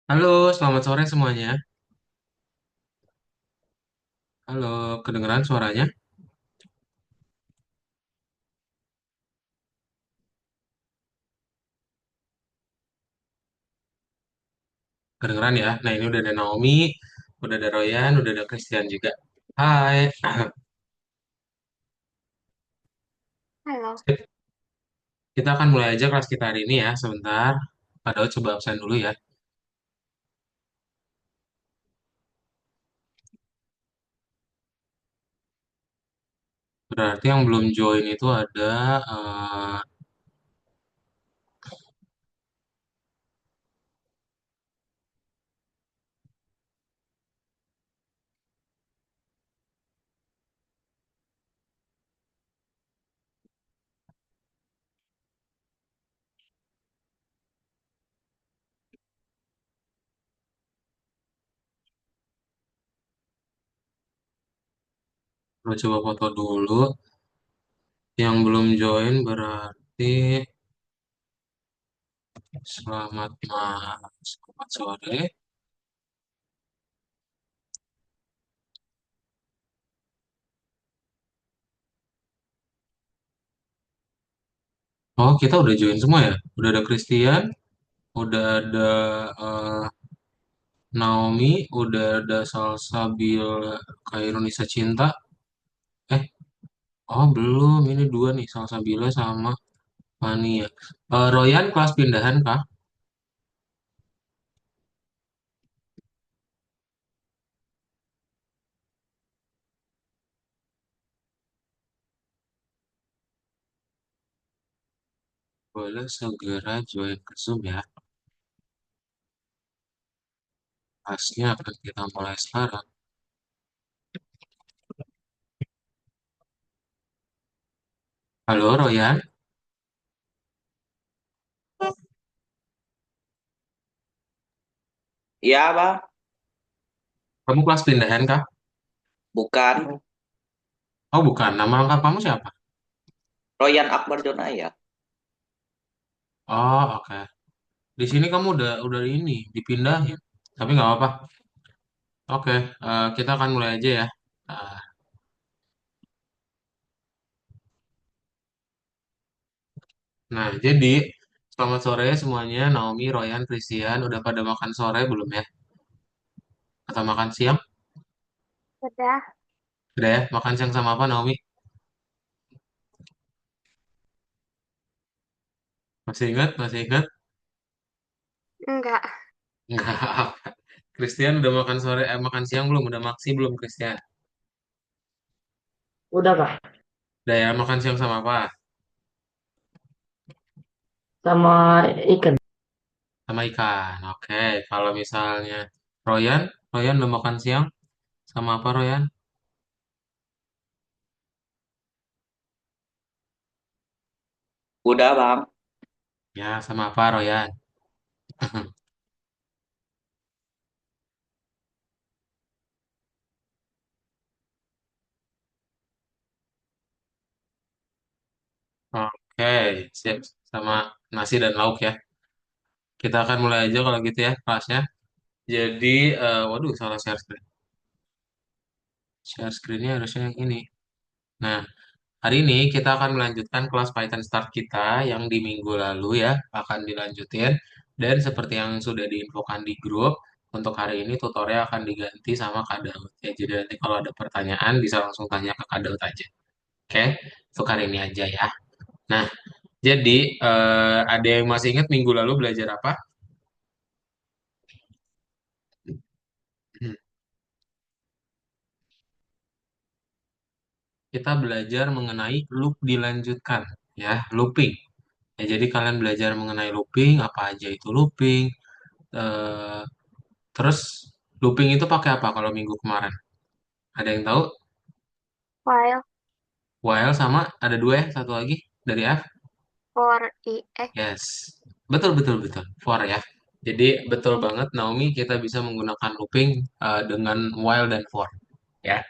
Halo, selamat sore semuanya. Halo, kedengeran suaranya? Kedengeran ya? Nah, ini udah ada Naomi, udah ada Royan, udah ada Christian juga. Hai. Halo. Kita akan mulai aja kelas kita hari ini ya, sebentar. Padahal coba absen dulu ya. Berarti yang belum join itu ada, perlu coba foto dulu. Yang belum join berarti selamat sore. Oh, kita udah join semua ya? Udah ada Christian, udah ada eh, Naomi, udah ada Salsabila Kairunisa Cinta. Eh, oh belum. Ini dua nih, Salsabila sama Fania. Royan kelas pindahan kah? Boleh segera join ke Zoom ya. Kelasnya akan kita mulai sekarang. Halo Royan, Iya, Bang. kamu kelas pindahan kah? Bukan. Oh bukan, nama lengkap kamu siapa? Royan Akbar Jonaya. Oh oke. Di sini kamu udah ini dipindahin. Tapi nggak apa-apa. Oke, kita akan mulai aja ya. Uh, Nah, jadi selamat sore semuanya. Naomi, Royan, Christian, udah pada makan sore belum ya? Atau makan siang? Udah. Udah ya? Makan siang sama apa, Naomi? Masih ingat? Masih ingat? Enggak. Enggak. Christian udah makan sore, makan siang belum? Udah maksi belum, Christian? Udah Kak, Udah ya, makan siang sama apa? sama ikan. Sama ikan. Oke, kalau misalnya Royan, Royan udah makan siang sama apa, Royan? Udah, Bang. Ya, sama apa, Royan? Oke, siap. Sama nasi dan lauk ya. Kita akan mulai aja kalau gitu ya kelasnya. Jadi, waduh, salah share screen. Share screen-nya harusnya yang ini. Nah, hari ini kita akan melanjutkan kelas Python Start kita yang di minggu lalu ya, akan dilanjutin. Dan seperti yang sudah diinfokan di grup, untuk hari ini tutorial akan diganti sama Kak Daud. Ya, jadi nanti kalau ada pertanyaan bisa langsung tanya ke Kak Daud aja. Oke, untuk hari ini aja ya. Nah, jadi ada yang masih ingat minggu lalu belajar apa? Kita belajar mengenai loop dilanjutkan, ya, looping. Ya, jadi kalian belajar mengenai looping, apa aja itu looping. eh, Terus looping itu pakai apa kalau minggu kemarin? Ada yang tahu? File While sama ada dua ya, satu lagi dari F. for IE. Yes, betul betul betul. For ya. Jadi betul banget Naomi kita bisa menggunakan looping dengan while dan for. Ya.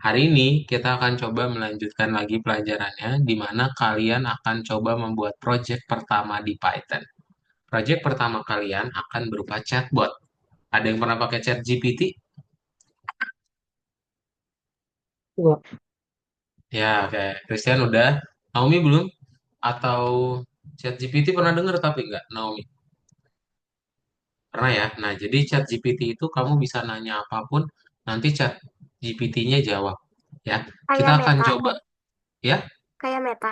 Hari ini kita akan coba melanjutkan lagi pelajarannya di mana kalian akan coba membuat project pertama di Python. Project pertama kalian akan berupa chatbot. Ada yang pernah pakai chat GPT? Wah, Ya, oke. Christian udah. Naomi belum? Atau chat GPT pernah denger tapi nggak, Naomi? Pernah ya? Nah, jadi chat GPT itu kamu bisa nanya apapun, nanti chat GPT-nya jawab. Ya, kita Kayak akan Meta, coba. Ya, kayak Meta,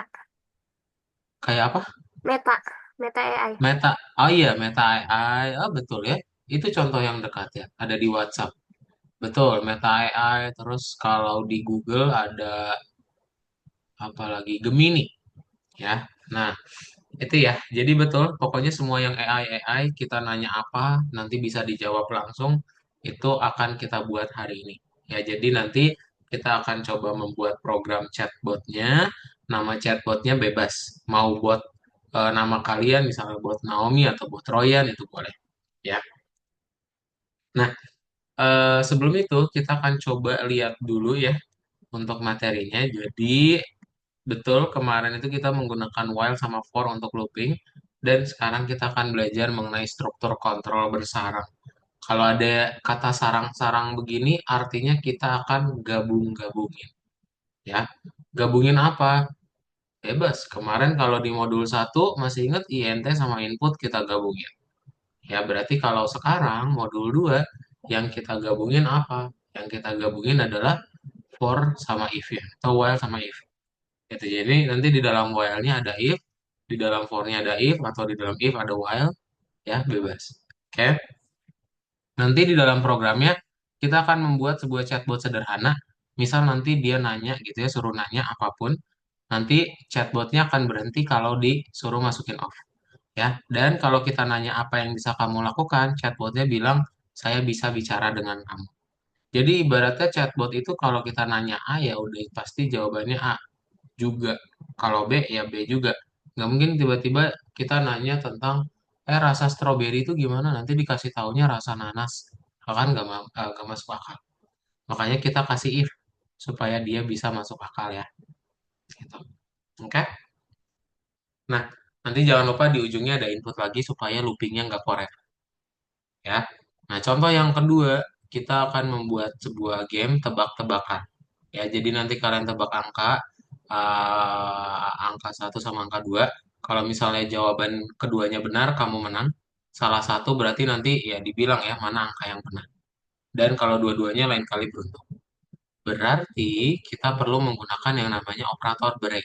kayak apa? Meta, Meta AI. Meta. Oh iya, Meta AI. Oh, betul ya. Itu contoh yang dekat ya. Ada di WhatsApp. Betul, Meta AI. Terus kalau di Google ada apa lagi? Gemini ya. Nah, itu ya. Jadi betul, pokoknya semua yang AI kita nanya apa nanti bisa dijawab langsung itu akan kita buat hari ini. Ya, jadi nanti kita akan coba membuat program chatbotnya. Nama chatbotnya bebas. Mau buat nama kalian misalnya buat Naomi atau buat Royan itu boleh. Ya. Nah, sebelum itu kita akan coba lihat dulu ya untuk materinya. Jadi betul, kemarin itu kita menggunakan while sama for untuk looping, dan sekarang kita akan belajar mengenai struktur kontrol bersarang. Kalau ada kata sarang-sarang begini, artinya kita akan gabung-gabungin. Ya, gabungin apa? Bebas. Kemarin kalau di modul satu masih ingat INT sama input kita gabungin. Ya, berarti kalau sekarang modul 2 yang kita gabungin apa? Yang kita gabungin adalah for sama if ya, atau while sama if. Gitu. Jadi nanti di dalam while-nya ada if, di dalam for-nya ada if, atau di dalam if ada while, ya bebas. Oke. Nanti di dalam programnya kita akan membuat sebuah chatbot sederhana. Misal nanti dia nanya gitu ya, suruh nanya apapun. Nanti chatbotnya akan berhenti kalau disuruh masukin off. Ya, dan kalau kita nanya apa yang bisa kamu lakukan, chatbotnya bilang saya bisa bicara dengan kamu. Jadi ibaratnya chatbot itu kalau kita nanya A ya udah pasti jawabannya A juga. Kalau B ya B juga. Nggak mungkin tiba-tiba kita nanya tentang rasa stroberi itu gimana nanti dikasih taunya rasa nanas. Kan nggak masuk akal. Makanya kita kasih if supaya dia bisa masuk akal ya. Gitu. Oke? Nah, nanti jangan lupa di ujungnya ada input lagi supaya loopingnya nggak korek ya. Nah, contoh yang kedua, kita akan membuat sebuah game tebak-tebakan. Ya, jadi nanti kalian tebak angka, angka satu sama angka 2. Kalau misalnya jawaban keduanya benar, kamu menang. Salah satu berarti nanti ya dibilang ya mana angka yang benar. Dan kalau dua-duanya lain kali beruntung. Berarti kita perlu menggunakan yang namanya operator break.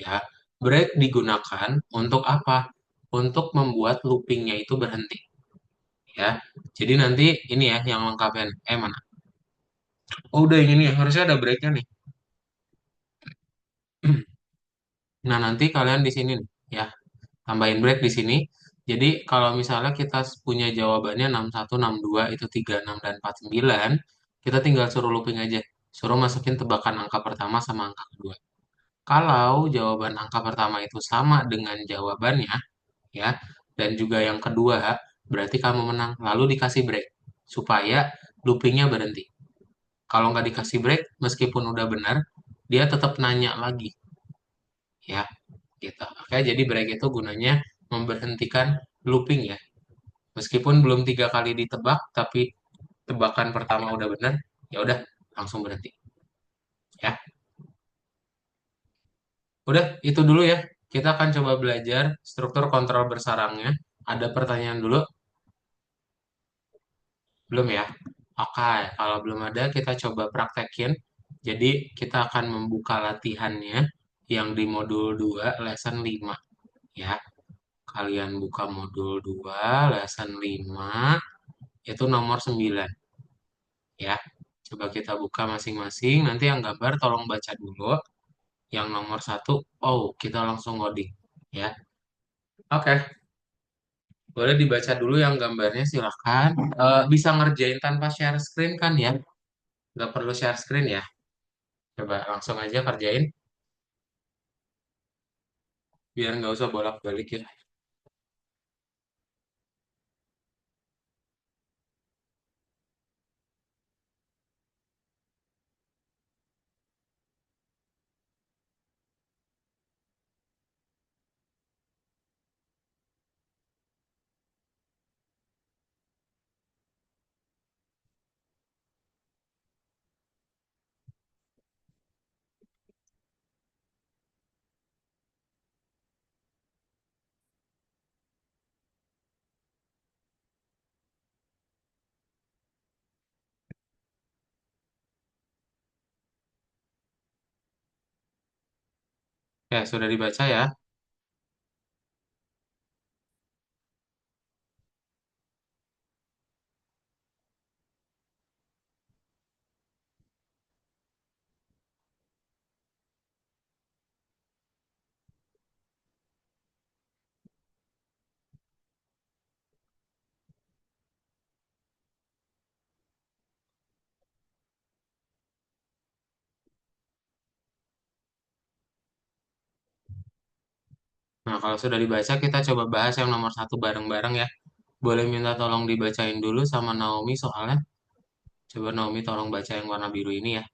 Ya, break digunakan untuk apa? Untuk membuat loopingnya itu berhenti. Ya, jadi nanti ini ya yang lengkapnya. Mana? Oh, udah yang ini ya. Harusnya ada breaknya nih. Nah, nanti kalian di sini nih, ya, tambahin break di sini. Jadi, kalau misalnya kita punya jawabannya 61, 62, itu 36 dan 49, kita tinggal suruh looping aja. Suruh masukin tebakan angka pertama sama angka kedua. Kalau jawaban angka pertama itu sama dengan jawabannya, ya, dan juga yang kedua, berarti kamu menang. Lalu dikasih break, supaya loopingnya berhenti. Kalau nggak dikasih break, meskipun udah benar, dia tetap nanya lagi, ya. Gitu. Oke, jadi break itu gunanya memberhentikan looping ya. Meskipun belum 3 kali ditebak, tapi tebakan pertama udah benar, ya udah langsung berhenti. Ya, udah itu dulu ya. Kita akan coba belajar struktur kontrol bersarangnya. Ada pertanyaan dulu? Belum ya? Oke, kalau belum ada kita coba praktekin. Jadi kita akan membuka latihannya yang di modul 2 lesson 5 ya. Kalian buka modul 2 lesson 5 itu nomor 9 ya. Coba kita buka masing-masing. Nanti yang gambar tolong baca dulu. Yang nomor satu, oh kita langsung ngoding ya. Oke, boleh dibaca dulu yang gambarnya silahkan. Bisa ngerjain tanpa share screen kan ya? Nggak perlu share screen ya. Coba langsung aja kerjain biar nggak usah bolak-balik ya. Oke, sudah dibaca ya. Nah, kalau sudah dibaca, kita coba bahas yang nomor satu bareng-bareng ya. Boleh minta tolong dibacain dulu sama Naomi soalnya. Coba Naomi tolong baca yang warna biru ini ya.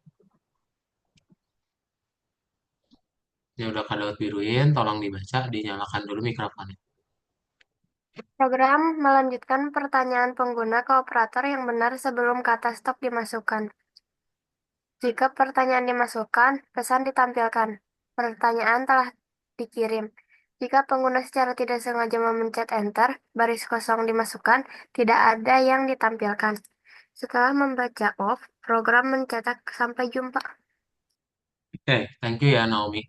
Ini udah Kak biruin, tolong dibaca, dinyalakan dulu mikrofonnya. Program melanjutkan pertanyaan pengguna ke operator yang benar sebelum kata stop dimasukkan. Jika pertanyaan dimasukkan, pesan ditampilkan. Pertanyaan telah dikirim. Jika pengguna secara tidak sengaja memencet enter, baris kosong dimasukkan, tidak ada yang ditampilkan. Setelah membaca off, program mencetak sampai jumpa. Oke, thank you ya Naomi.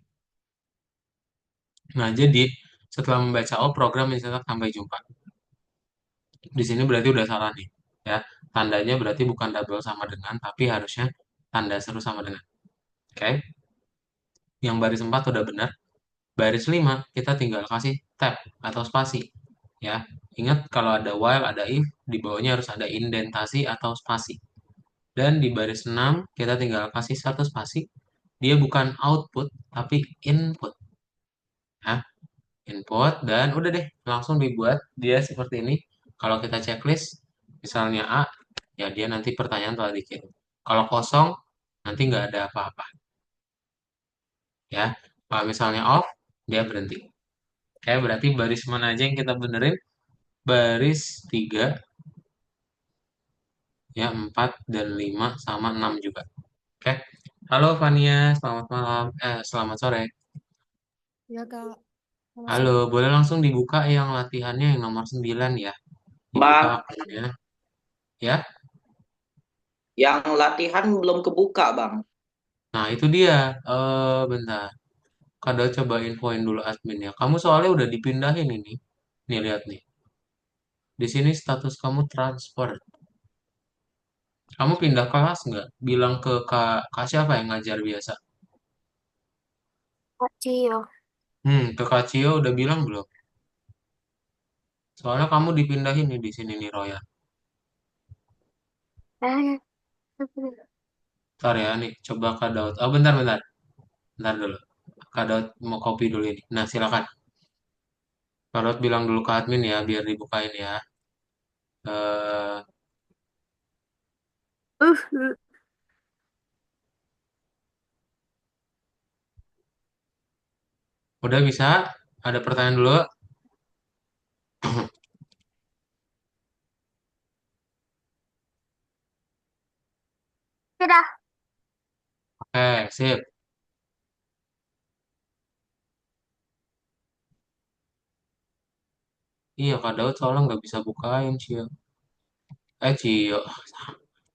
Nah, jadi setelah membaca oh program mencetak sampai jumpa. Di sini berarti udah salah nih. Ya, tandanya berarti bukan double sama dengan, tapi harusnya tanda seru sama dengan. Oke, yang baris 4 udah benar. Baris 5 kita tinggal kasih tab atau spasi. Ya, ingat kalau ada while, ada if, di bawahnya harus ada indentasi atau spasi. Dan di baris 6 kita tinggal kasih satu spasi. Dia bukan output, tapi input. Ya, input dan udah deh langsung dibuat dia seperti ini. Kalau kita checklist misalnya A, ya dia nanti pertanyaan telah dikirim. Kalau kosong nanti nggak ada apa-apa ya. Kalau misalnya off dia berhenti. Oke, berarti baris mana aja yang kita benerin? Baris 3 ya, 4 dan 5 sama 6 juga. Oke. Halo Fania, selamat malam. Selamat sore. Ya Kak, selamat Halo, sore. boleh langsung dibuka yang latihannya yang nomor 9 ya. Dibuka Bang, akunnya ya. yang latihan belum kebuka, Bang. Nah, itu dia. Bentar. Kada coba infoin dulu admin ya. Kamu soalnya udah dipindahin ini. Nih, lihat nih. Di sini status kamu transfer. Kamu pindah kelas nggak? Bilang ke kak siapa yang ngajar biasa? Cio. Ke Kak Cio udah bilang belum? Soalnya kamu dipindahin nih di sini nih Roya. Eh, Ntar ya nih, coba Kak Daud. Oh, bentar, bentar. Bentar dulu. Kak Daud mau copy dulu ini. Nah, silakan. Kak Daud bilang dulu ke admin ya, biar dibukain ya. Eh, uh, udah bisa? Ada pertanyaan dulu? Sudah. Oke, sip. Iya, Kak Daud soalnya nggak bisa bukain, Cio. Cio.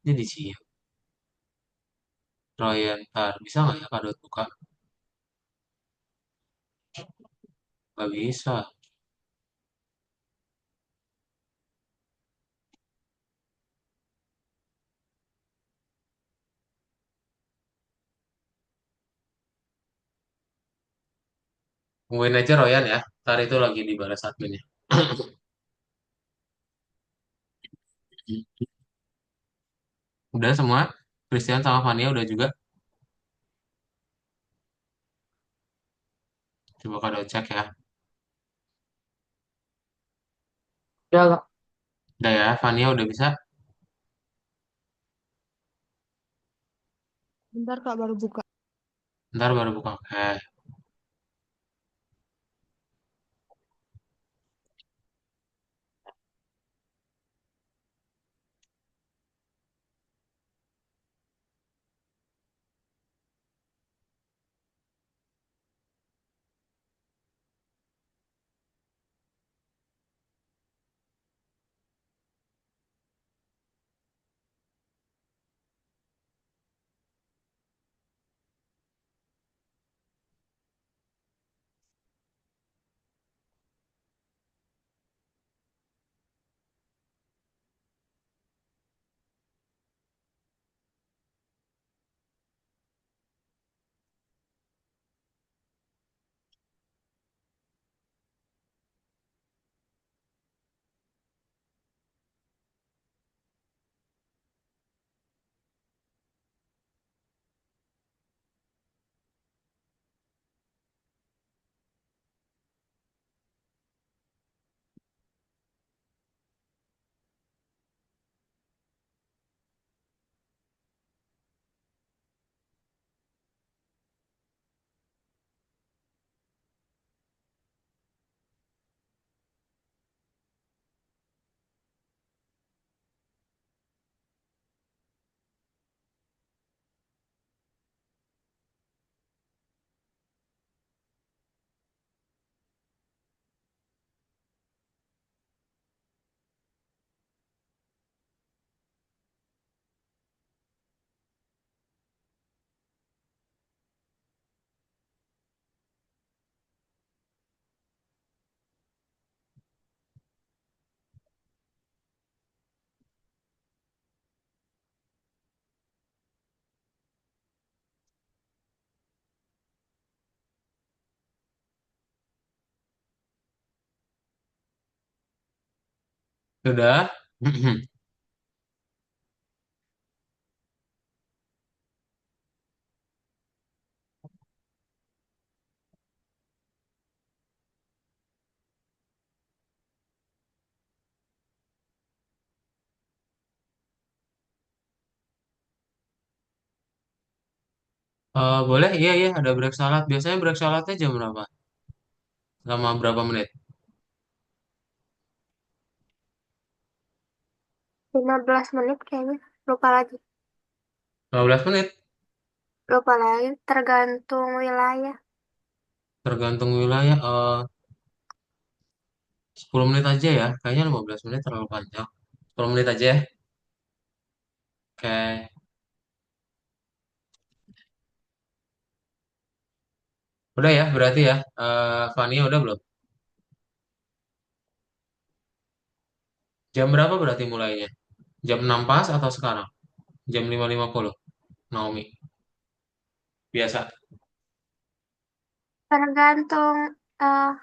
Jadi Cio. Roya, ntar. Bisa nggak ya Kak Daud buka? Nggak bisa. Tungguin aja Royan ya. Ntar itu lagi dibalas adminnya. Udah semua? Christian sama Fania udah juga? Coba Kak Daud cek ya. Udah Kak. Udah ya, Fania udah bisa? Bentar Kak baru buka. Ntar baru buka. Oke. Sudah? Boleh, iya, iya, ada break salat. Biasanya break salatnya jam berapa? Sama berapa menit? 15 menit kayaknya. Lupa lagi. 15 menit? Lupa lagi. Tergantung wilayah. Tergantung wilayah. 10 menit aja ya. Kayaknya 15 menit terlalu panjang. 10 menit aja ya. Oke. Udah ya, berarti ya. Fania udah belum? Jam berapa berarti mulainya? Jam 6 pas atau sekarang? Jam 5.50, Naomi. Biasa. Tergantung eh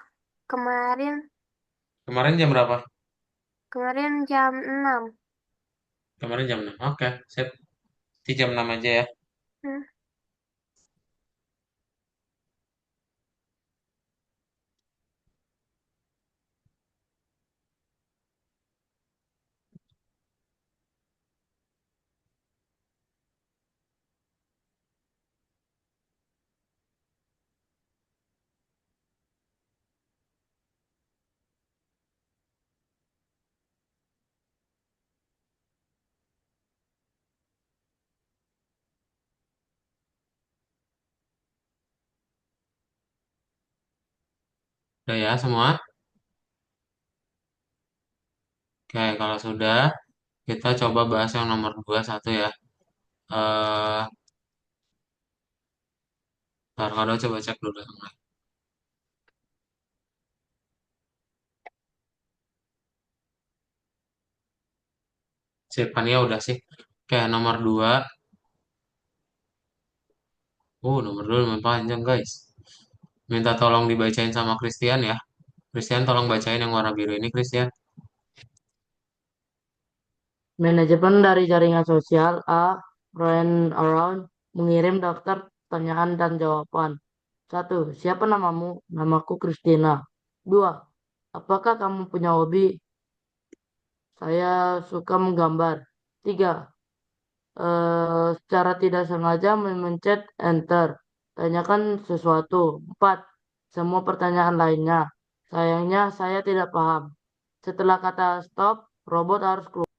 kemarin Kemarin jam berapa? kemarin jam 6. Kemarin jam 6. Oke, sip. Di jam 6 aja ya. Hmm. Udah ya semua? Oke, kalau sudah, kita coba bahas yang nomor 2 satu ya. Eh, Ntar kalau coba cek dulu. Sip, Fania udah sih. Oke, nomor 2. Nomor 2 lumayan panjang, guys. Minta tolong dibacain sama Christian ya. Christian tolong bacain yang warna biru ini, Christian. Manajemen dari jaringan sosial A. Run around mengirim daftar pertanyaan dan jawaban. Satu. Siapa namamu? Namaku Christina. Dua. Apakah kamu punya hobi? Saya suka menggambar. Tiga. Secara tidak sengaja memencet enter. Tanyakan sesuatu. Empat. Semua pertanyaan lainnya. Sayangnya saya tidak paham. Setelah kata stop, robot harus keluar.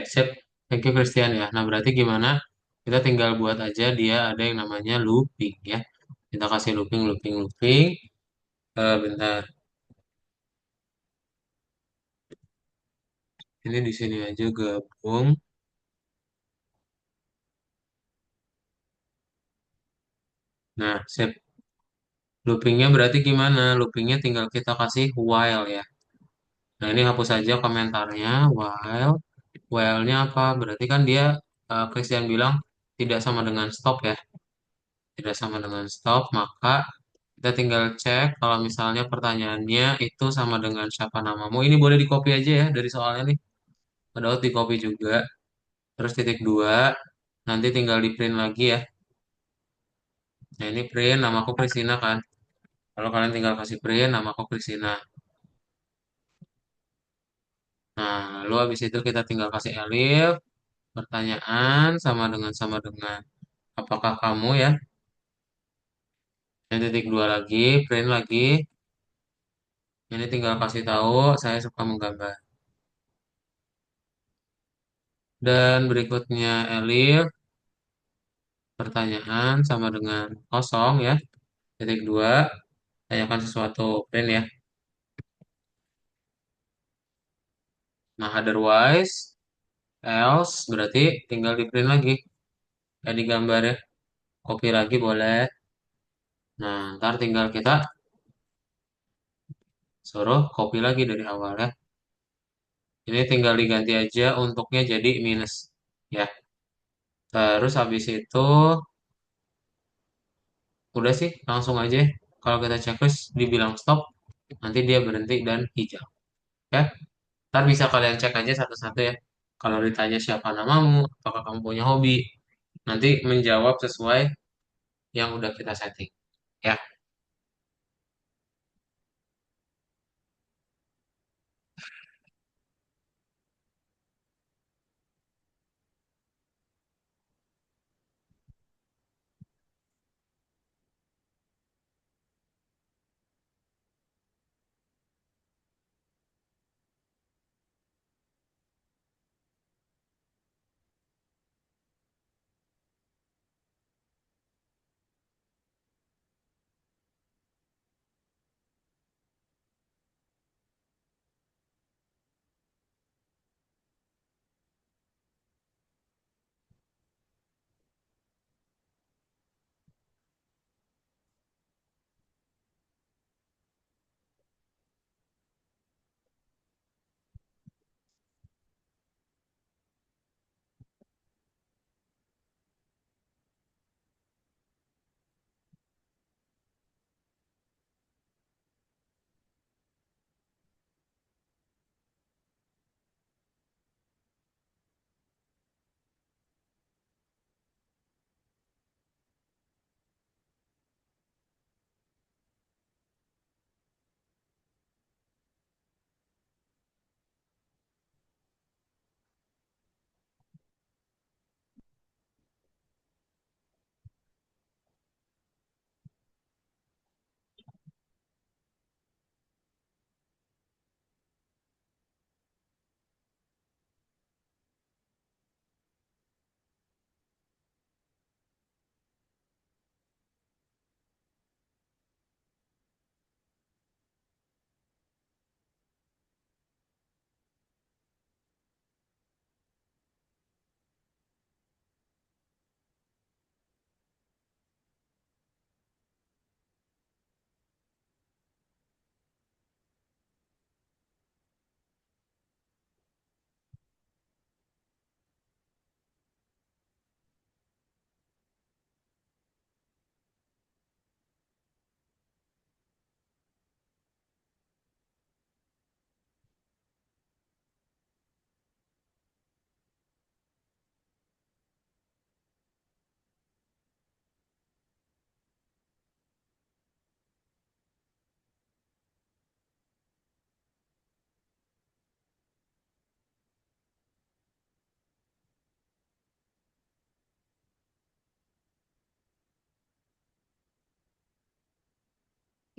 Sip. Thank you, Christian ya. Nah, berarti gimana? Kita tinggal buat aja dia ada yang namanya looping ya. Kita kasih looping, looping, looping. Bentar. Ini di sini aja gabung. Nah, sip. Loopingnya berarti gimana? Loopingnya tinggal kita kasih while ya. Nah, ini hapus aja komentarnya. While. While-nya apa? Berarti kan dia, Christian bilang, tidak sama dengan stop ya. Tidak sama dengan stop, maka kita tinggal cek kalau misalnya pertanyaannya itu sama dengan siapa namamu. Ini boleh di copy aja ya dari soalnya nih. Padahal di copy juga. Terus titik dua, nanti tinggal di print lagi ya. Nah ini print, namaku Priscina kan. Kalau kalian tinggal kasih print, namaku Priscina. Nah, lalu habis itu kita tinggal kasih elif, pertanyaan sama dengan. Apakah kamu ya? Ini titik dua lagi, print lagi. Ini tinggal kasih tahu, saya suka menggambar. Dan berikutnya elif, pertanyaan sama dengan kosong ya. Titik dua, tanyakan sesuatu, print ya. Nah, otherwise, else, berarti tinggal di print lagi. Kayak di gambar ya. Copy lagi boleh. Nah, ntar tinggal kita suruh copy lagi dari awal ya. Ini tinggal diganti aja untuknya jadi minus. Ya, terus habis itu udah sih langsung aja. Kalau kita checklist dibilang stop, nanti dia berhenti dan hijau. Ya, Ntar bisa kalian cek aja satu-satu ya. Kalau ditanya siapa namamu, apakah kamu punya hobi, nanti menjawab sesuai yang udah kita setting. Ya,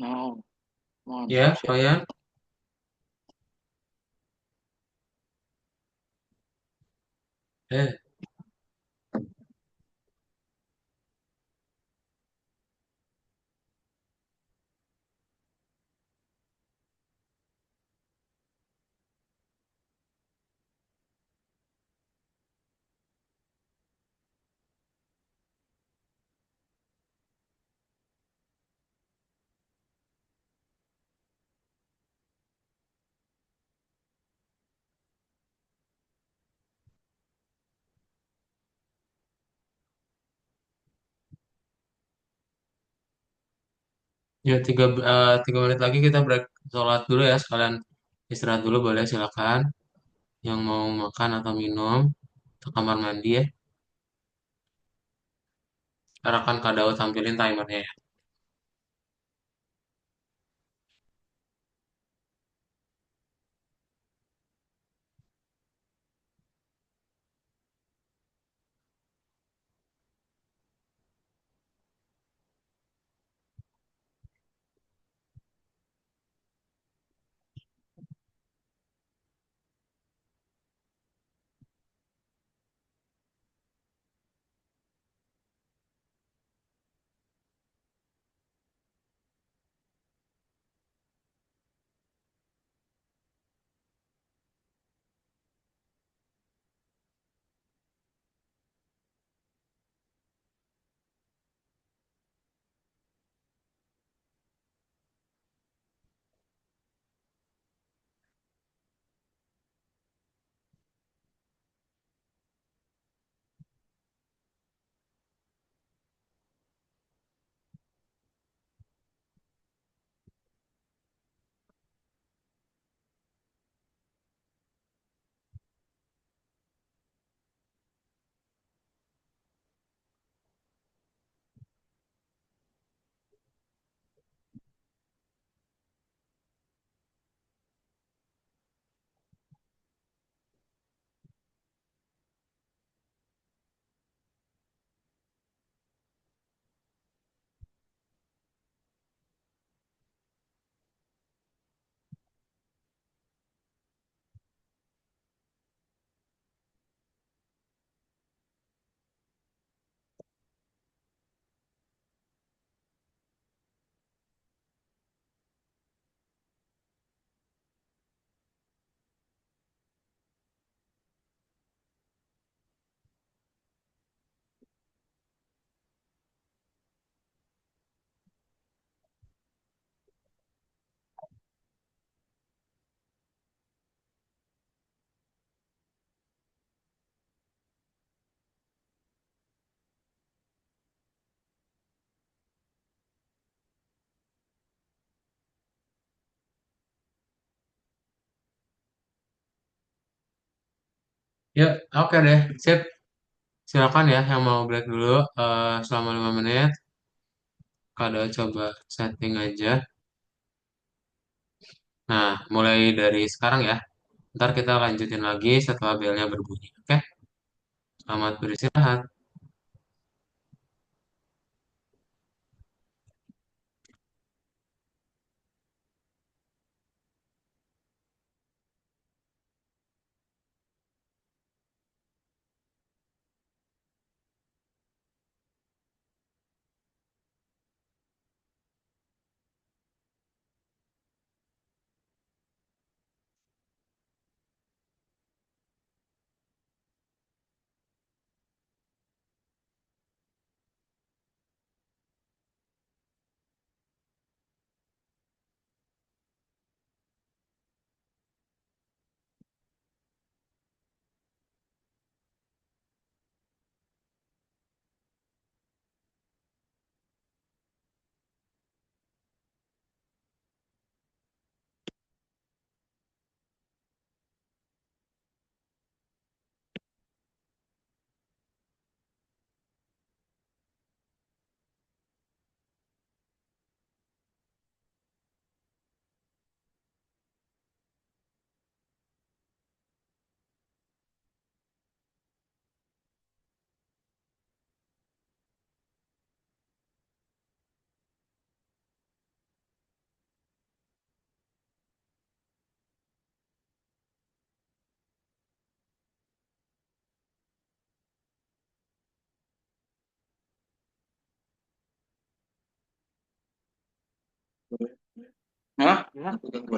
Oh, mantap ya, siap. Fayan. Eh, ya 3 menit lagi kita break sholat dulu ya, sekalian istirahat dulu boleh silakan. Yang mau makan atau minum ke kamar mandi ya. Ntar akan Kak Daud tampilin timernya ya. Ya, oke deh. Sip. Silakan ya yang mau break dulu selama 5 menit. Kada coba setting aja. Nah, mulai dari sekarang ya. Ntar kita lanjutin lagi setelah belnya berbunyi. Oke? Selamat beristirahat. Hah? Tunggu.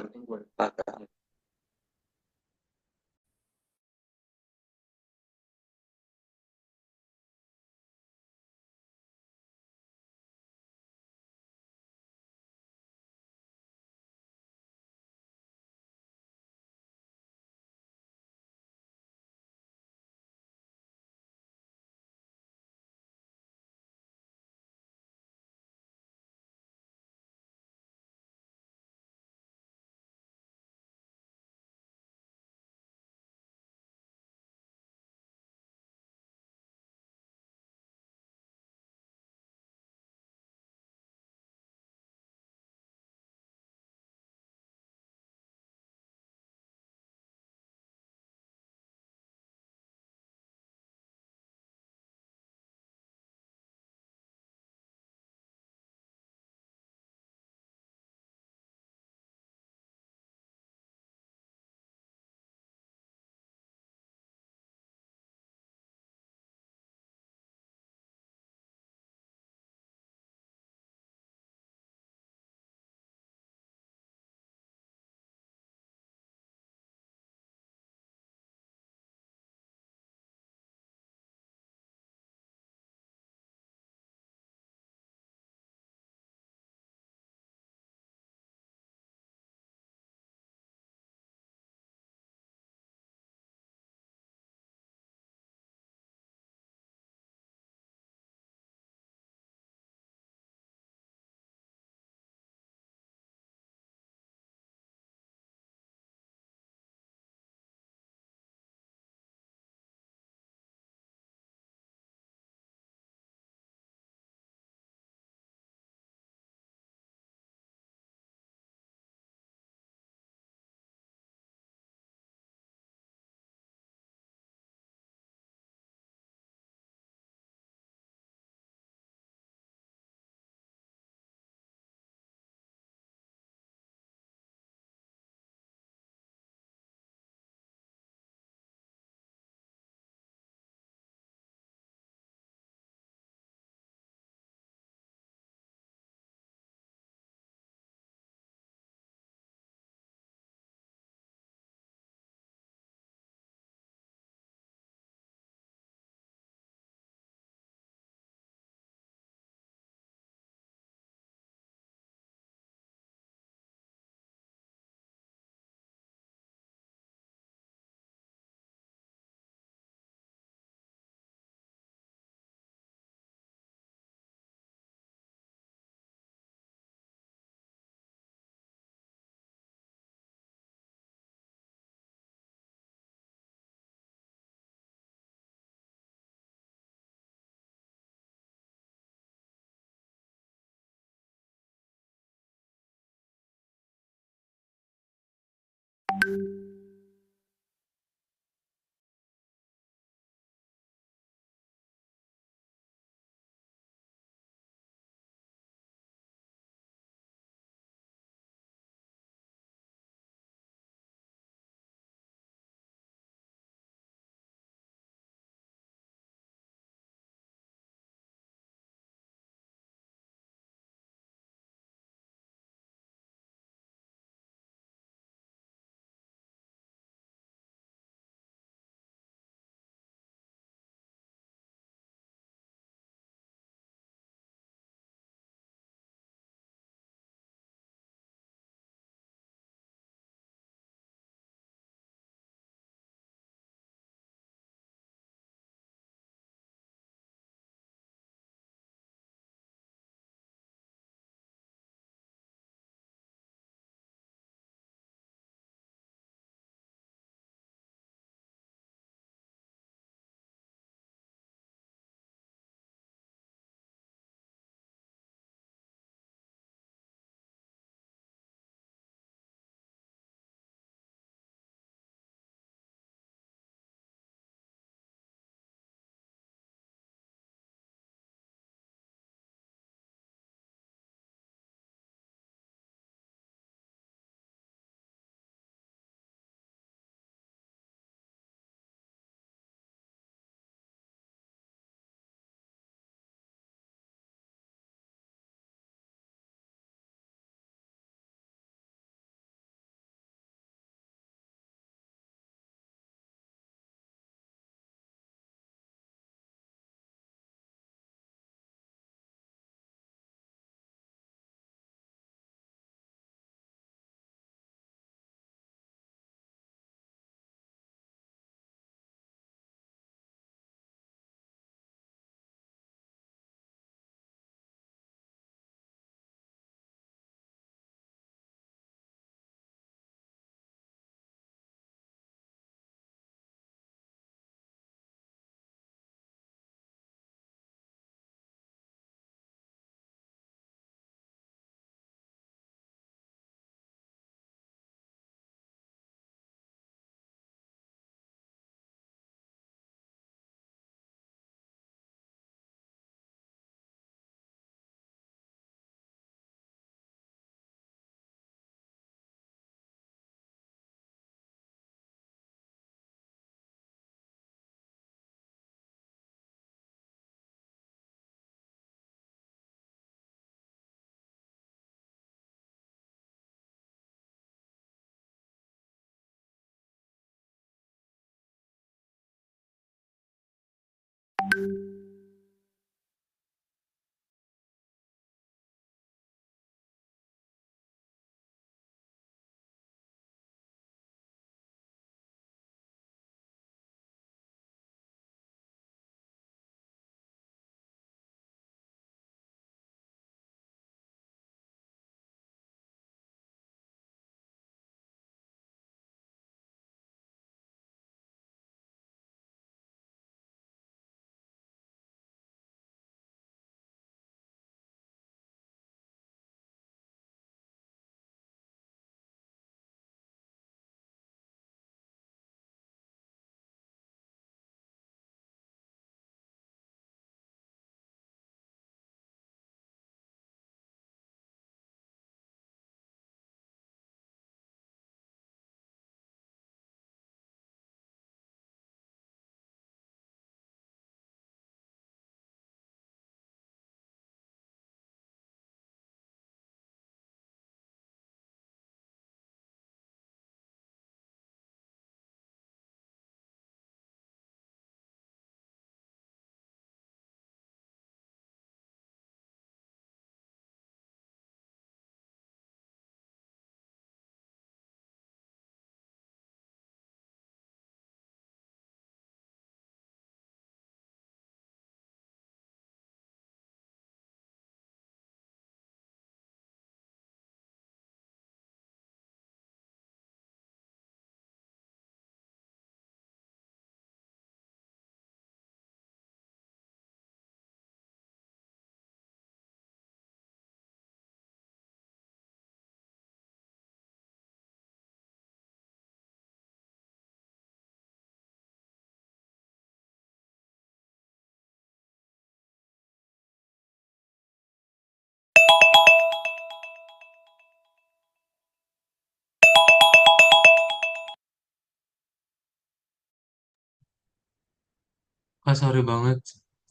Kak, sorry banget.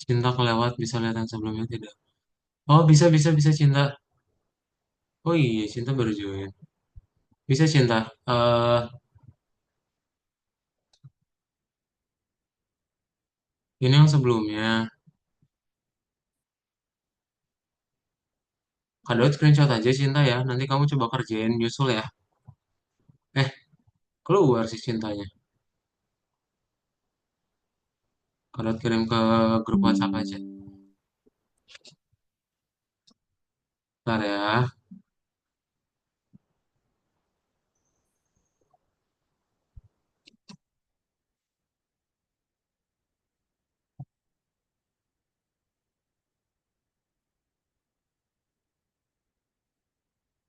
Cinta kelewat, bisa lihat yang sebelumnya tidak? Oh, bisa, bisa, bisa, Cinta. Oh iya, Cinta baru join. Bisa, Cinta. Ini yang sebelumnya. Kak Daud screenshot aja, Cinta ya. Nanti kamu coba kerjain, nyusul ya. Eh, keluar sih Cintanya. Kak Daud kirim ke grup WhatsApp aja. Bentar ya.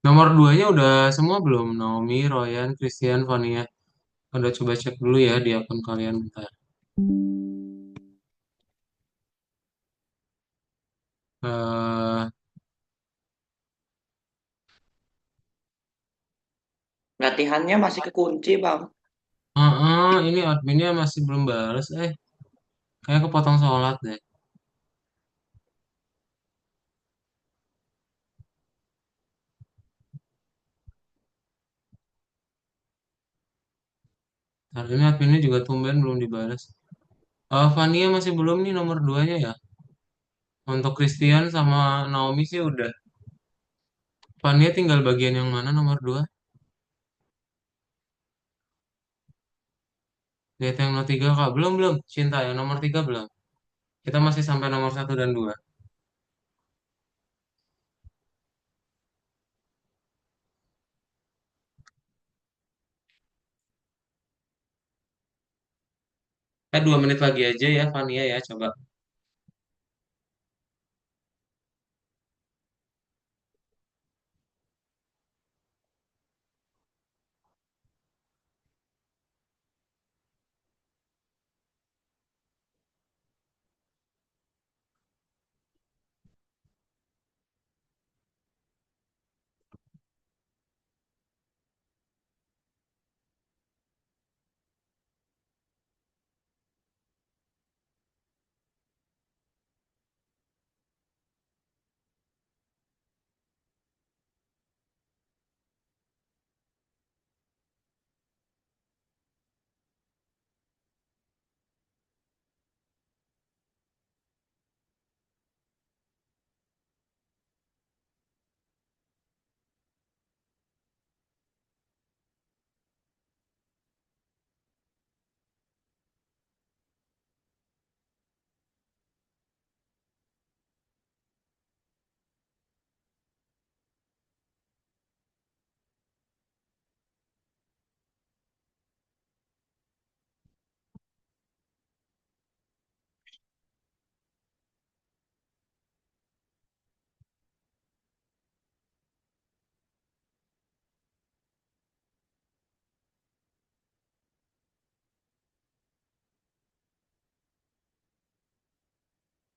Nomor duanya udah semua belum? Naomi, Royan, Christian, Vania. Udah coba cek dulu ya di akun kalian bentar. Eh, Latihannya masih kekunci, Bang. ini adminnya masih belum balas. Kayak kepotong sholat deh. Hari ini adminnya juga tumben belum dibalas. Vania masih belum nih nomor duanya ya. Untuk Christian sama Naomi sih udah. Vania tinggal bagian yang mana nomor dua? Lihat yang nomor tiga kak. Belum, belum. Cinta yang nomor tiga belum. Kita masih sampai nomor satu dan dua. Dua menit lagi aja ya Vania ya coba.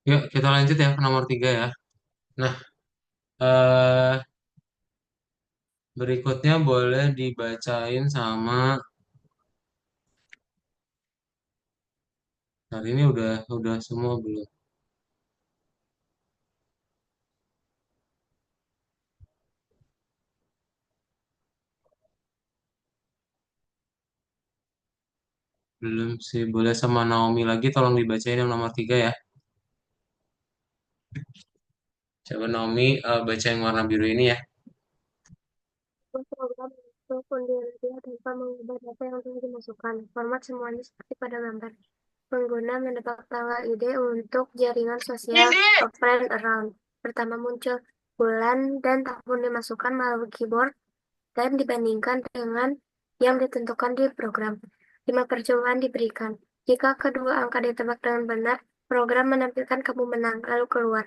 Yuk kita lanjut ya ke nomor tiga ya. Nah, eh berikutnya boleh dibacain sama hari ini udah semua belum? Belum sih. Boleh sama Naomi lagi tolong dibacain yang nomor tiga ya. Coba Naomi baca yang warna biru ini ya. Program untuk undian dia tanpa mengubah data yang telah dimasukkan. Format semuanya seperti pada gambar. Pengguna mendapat tanggal ide untuk jaringan sosial A Friend Around. Pertama muncul bulan dan tahun dimasukkan melalui keyboard dan dibandingkan dengan yang ditentukan di program. 5 percobaan diberikan. Jika kedua angka ditebak dengan benar, program menampilkan kamu menang, lalu keluar.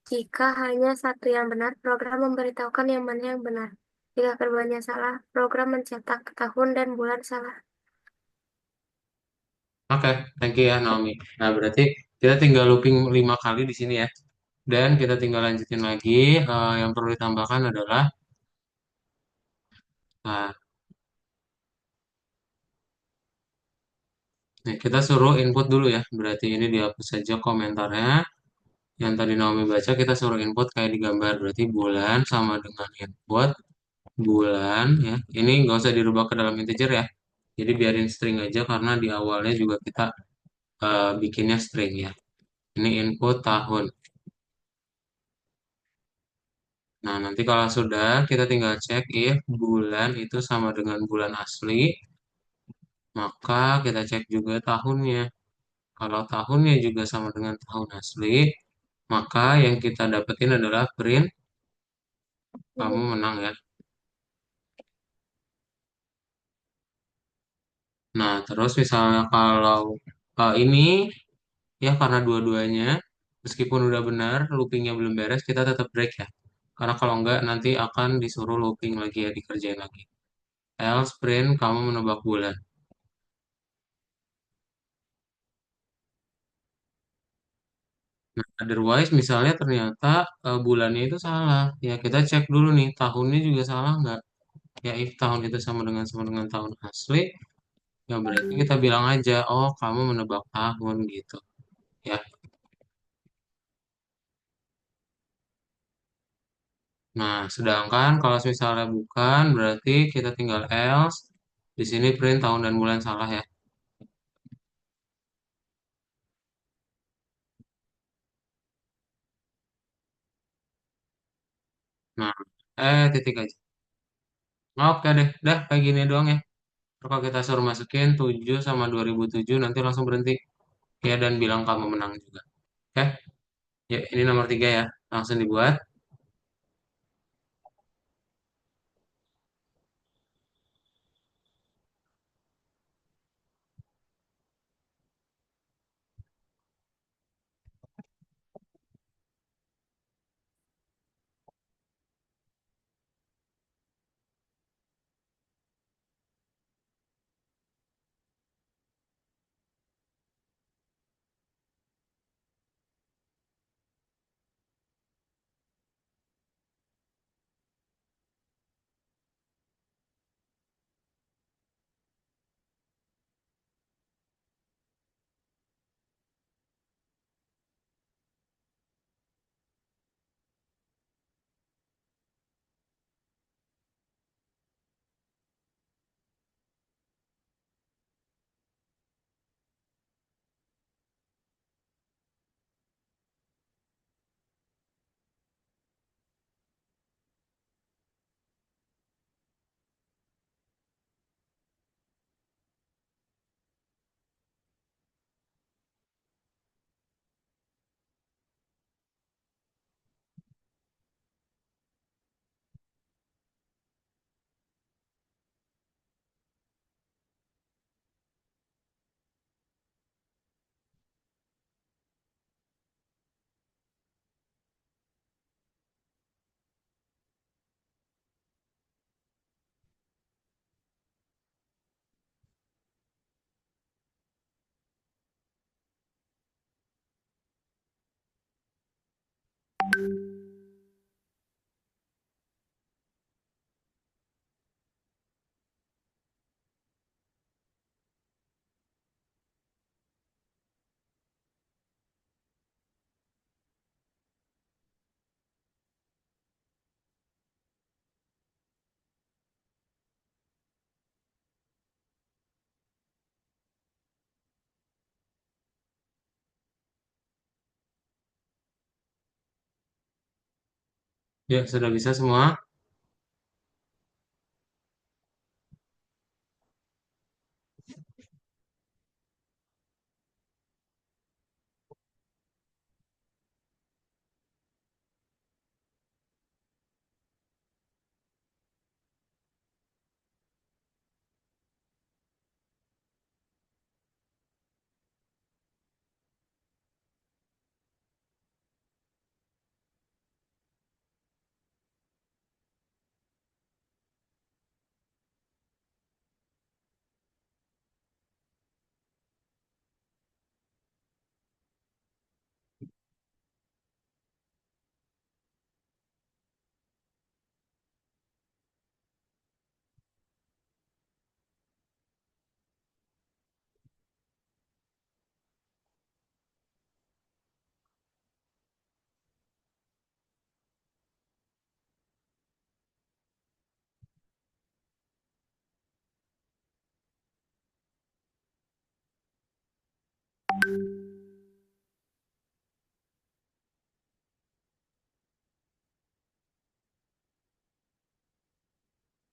Jika hanya satu yang benar, program memberitahukan yang mana yang benar. Jika keduanya salah, program mencetak tahun dan bulan salah. Oke, thank you ya Naomi. Nah, berarti kita tinggal looping 5 kali di sini ya. Dan kita tinggal lanjutin lagi. Yang perlu ditambahkan adalah nah, Nih, kita suruh input dulu ya. Berarti ini dihapus saja komentarnya. Yang tadi Naomi baca, kita suruh input kayak di gambar. Berarti bulan sama dengan input bulan ya. Ini nggak usah dirubah ke dalam integer ya. Jadi biarin string aja karena di awalnya juga kita bikinnya string ya. Ini input tahun. Nah, nanti kalau sudah, kita tinggal cek if bulan itu sama dengan bulan asli, maka kita cek juga tahunnya. Kalau tahunnya juga sama dengan tahun asli, maka yang kita dapetin adalah print kamu menang ya. Nah, terus misalnya kalau ini ya karena dua-duanya, meskipun udah benar, loopingnya belum beres, kita tetap break ya. Karena kalau enggak, nanti akan disuruh looping lagi ya, dikerjain lagi. Else print kamu menebak bulan. Nah, otherwise misalnya ternyata bulannya itu salah. Ya kita cek dulu nih, tahunnya juga salah nggak? Ya if tahun itu sama dengan tahun asli, ya berarti kita bilang aja, oh kamu menebak tahun gitu. Ya. Nah, sedangkan kalau misalnya bukan, berarti kita tinggal else. Di sini print tahun dan bulan salah ya. Nah, titik aja. Oke deh, dah kayak gini doang ya. Terus kalau kita suruh masukin 7 sama 2007 nanti langsung berhenti. Ya, dan bilang kamu menang juga. Oke, ya ini nomor 3 ya. Langsung dibuat. Ya, sudah bisa semua.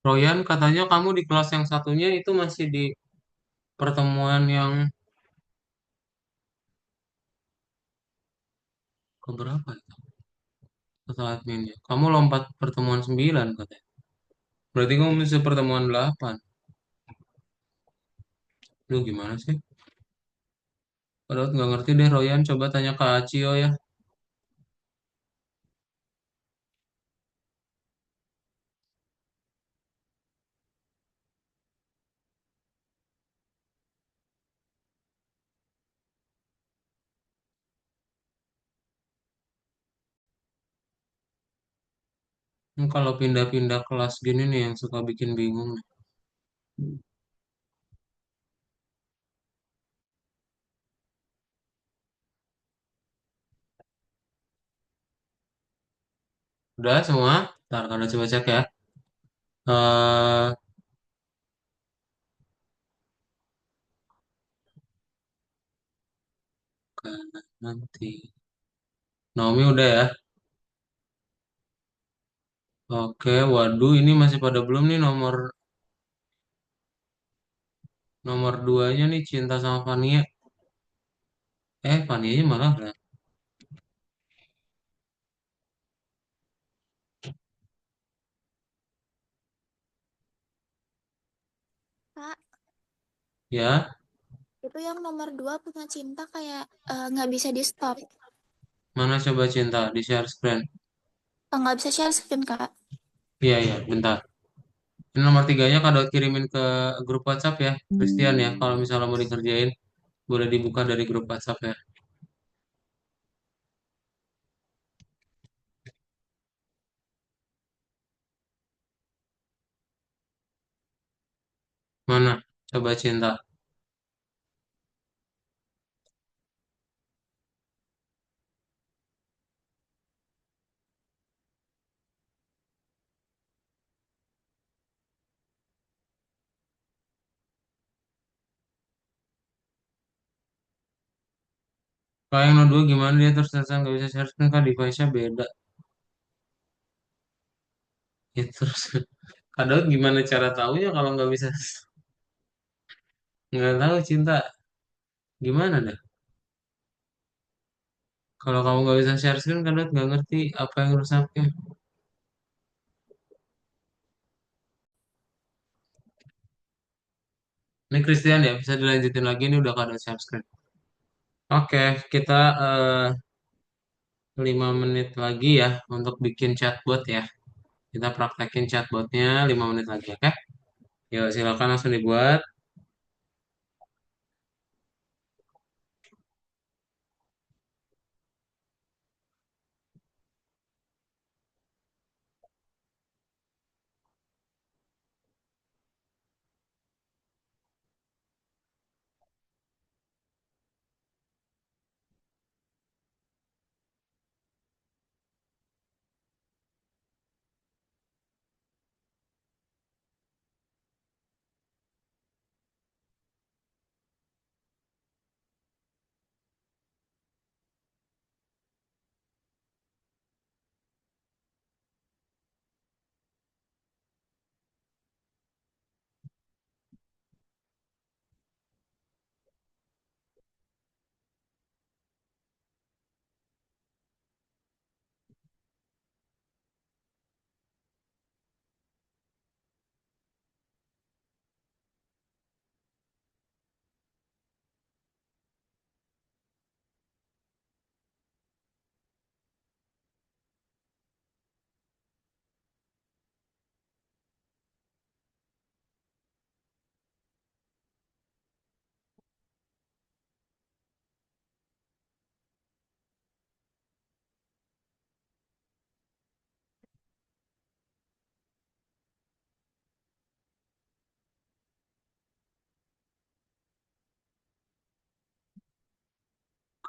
Royan, katanya kamu di kelas yang satunya itu masih di pertemuan yang keberapa itu? Setelah adminnya. Kamu lompat pertemuan 9 katanya. Berarti kamu mesti pertemuan 8. Lu gimana sih? Padahal nggak ngerti deh Royan. Coba tanya ke Acio ya. Kalau pindah-pindah kelas gini nih yang suka bikin bingung nih. Udah semua? Ntar kalau coba cek ya. Eh nanti. Naomi udah ya. Oke, waduh ini masih pada belum nih nomor nomor duanya nih Cinta sama Fania. Fania malah udah. Kak, Ya, itu yang nomor 2 punya cinta kayak nggak bisa di stop. mana coba Cinta di share screen. Nggak bisa share screen, Kak. Iya, iya, bentar. Ini nomor tiganya Kak Daud kirimin ke grup WhatsApp ya, Christian ya. Kalau misalnya mau dikerjain, boleh dibuka dari grup WhatsApp ya. Mana? Coba Cinta. Kalau yang nomor 2 gimana dia terus terusan nggak bisa share screen Kak, device-nya beda. Ya terus, Kak Daud gimana cara taunya kalau nggak bisa? Nggak tahu Cinta. Gimana dah? Kalau kamu nggak bisa share screen, Kak Daud nggak ngerti apa yang rusaknya. Ini Christian ya, bisa dilanjutin lagi. Ini udah Kak Daud share screen. Oke, kita 5 menit lagi ya untuk bikin chatbot ya. Kita praktekin chatbotnya 5 menit lagi, oke? Yuk, silakan langsung dibuat.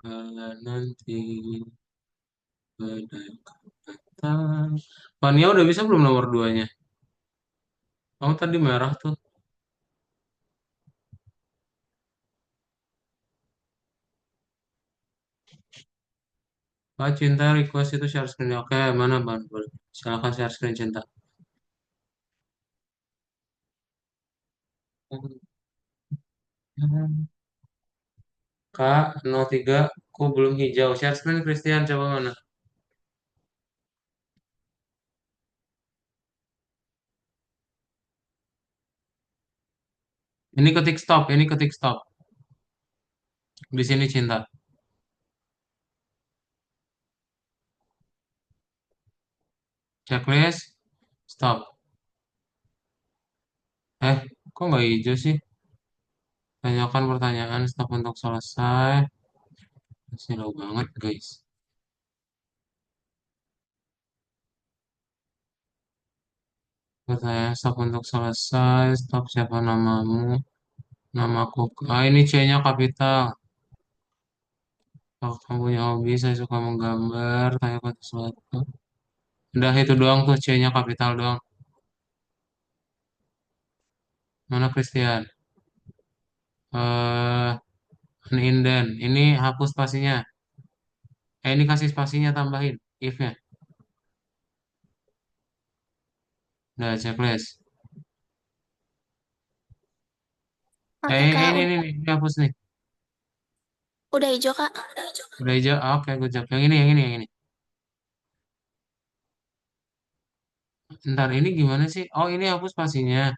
Kalau nanti badai datang. Fania udah bisa belum nomor duanya? Kamu tadi merah tuh. Kak Cinta request itu share screen. Oke, mana Bang? Boleh. Silakan share screen Cinta. Kak 03 ku belum hijau. Share screen Christian coba mana? Ini ketik stop, ini ketik stop. Di sini Cinta. Checklist, stop. Kok nggak hijau sih? Tanyakan pertanyaan, stop untuk selesai. Slow banget guys. Pertanyaan stop untuk selesai. Stop siapa namamu? Namaku. Ini C-nya kapital. Kalau kamu punya hobi, saya suka menggambar. Tanyakan sesuatu. Udah itu doang tuh C-nya kapital doang. Mana Christian? Eh, Inden. Ini hapus spasinya. Ini kasih spasinya tambahin. If-nya. Udah checklist. Oke Kak, Ini hapus nih. udah hijau Kak. Udah hijau. Oke, good job. Yang ini. Ntar ini gimana sih? Oh, ini hapus spasinya.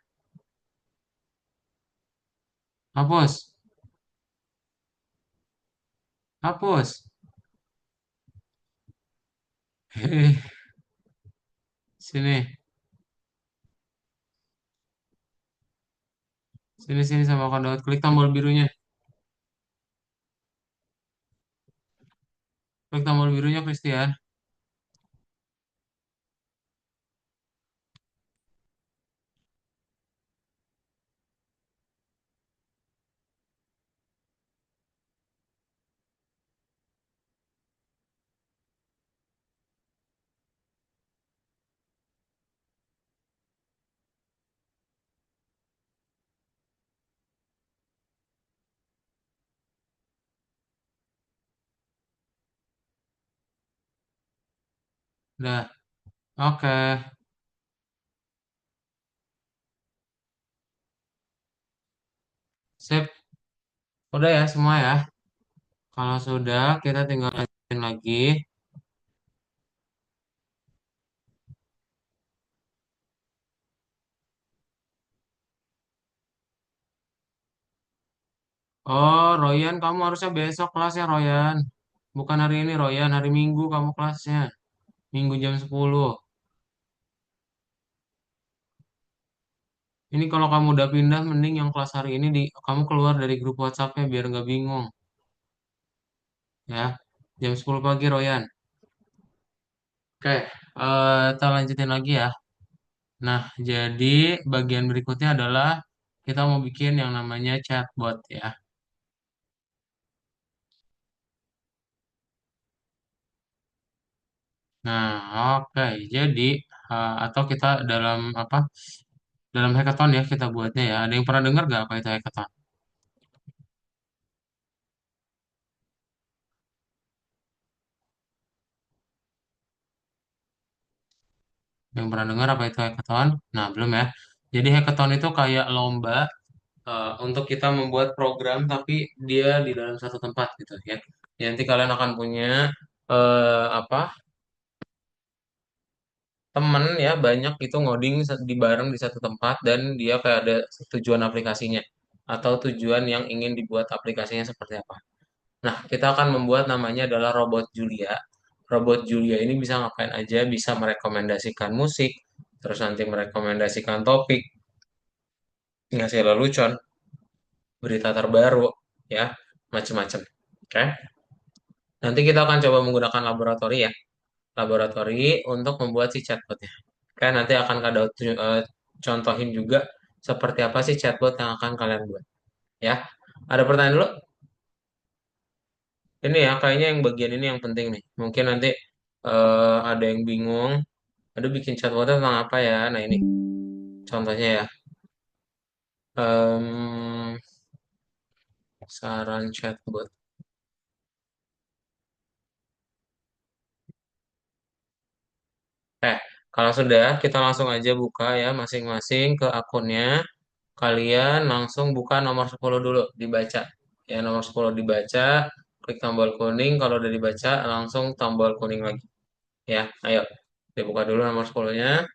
Hapus. Hapus. Hehe. Sini. Sini sama download. Klik tombol birunya. Klik tombol birunya, Christian. Udah. Oke. Sip. Udah ya semua ya. Kalau sudah, kita tinggal lanjutin lagi. Oh, Royan, kamu harusnya besok kelasnya, Royan. Bukan hari ini, Royan. Hari Minggu kamu kelasnya. Minggu jam 10. Ini kalau kamu udah pindah, mending yang kelas hari ini kamu keluar dari grup WhatsApp-nya biar nggak bingung. Ya, jam 10 pagi, Royan. Oke, kita lanjutin lagi ya. Nah, jadi bagian berikutnya adalah kita mau bikin yang namanya chatbot ya. Nah, oke. Jadi atau kita dalam apa? Dalam hackathon ya kita buatnya ya. Ada yang pernah dengar gak apa itu hackathon? Yang pernah dengar apa itu hackathon? Nah, belum ya. Jadi hackathon itu kayak lomba untuk kita membuat program tapi dia di dalam satu tempat gitu ya. Ya, nanti kalian akan punya apa? Temen ya banyak itu ngoding di bareng di satu tempat dan dia kayak ada tujuan aplikasinya atau tujuan yang ingin dibuat aplikasinya seperti apa. Nah, kita akan membuat namanya adalah robot Julia. Robot Julia ini bisa ngapain aja, bisa merekomendasikan musik, terus nanti merekomendasikan topik, ngasih lelucon, berita terbaru, ya, macam-macam. Oke. Nanti kita akan coba menggunakan laboratori ya, laboratori untuk membuat si chatbotnya. Oke, nanti akan Kak Daud contohin juga seperti apa sih chatbot yang akan kalian buat. Ya, ada pertanyaan dulu? Ini ya, kayaknya yang bagian ini yang penting nih. Mungkin nanti ada yang bingung, aduh bikin chatbotnya tentang apa ya? Nah ini contohnya ya. Saran chatbot. Kalau sudah, kita langsung aja buka ya masing-masing ke akunnya. Kalian langsung buka nomor 10 dulu, dibaca. Ya, nomor 10 dibaca, klik tombol kuning. Kalau udah dibaca, langsung tombol kuning lagi. Ya, ayo. Dibuka dulu nomor 10-nya.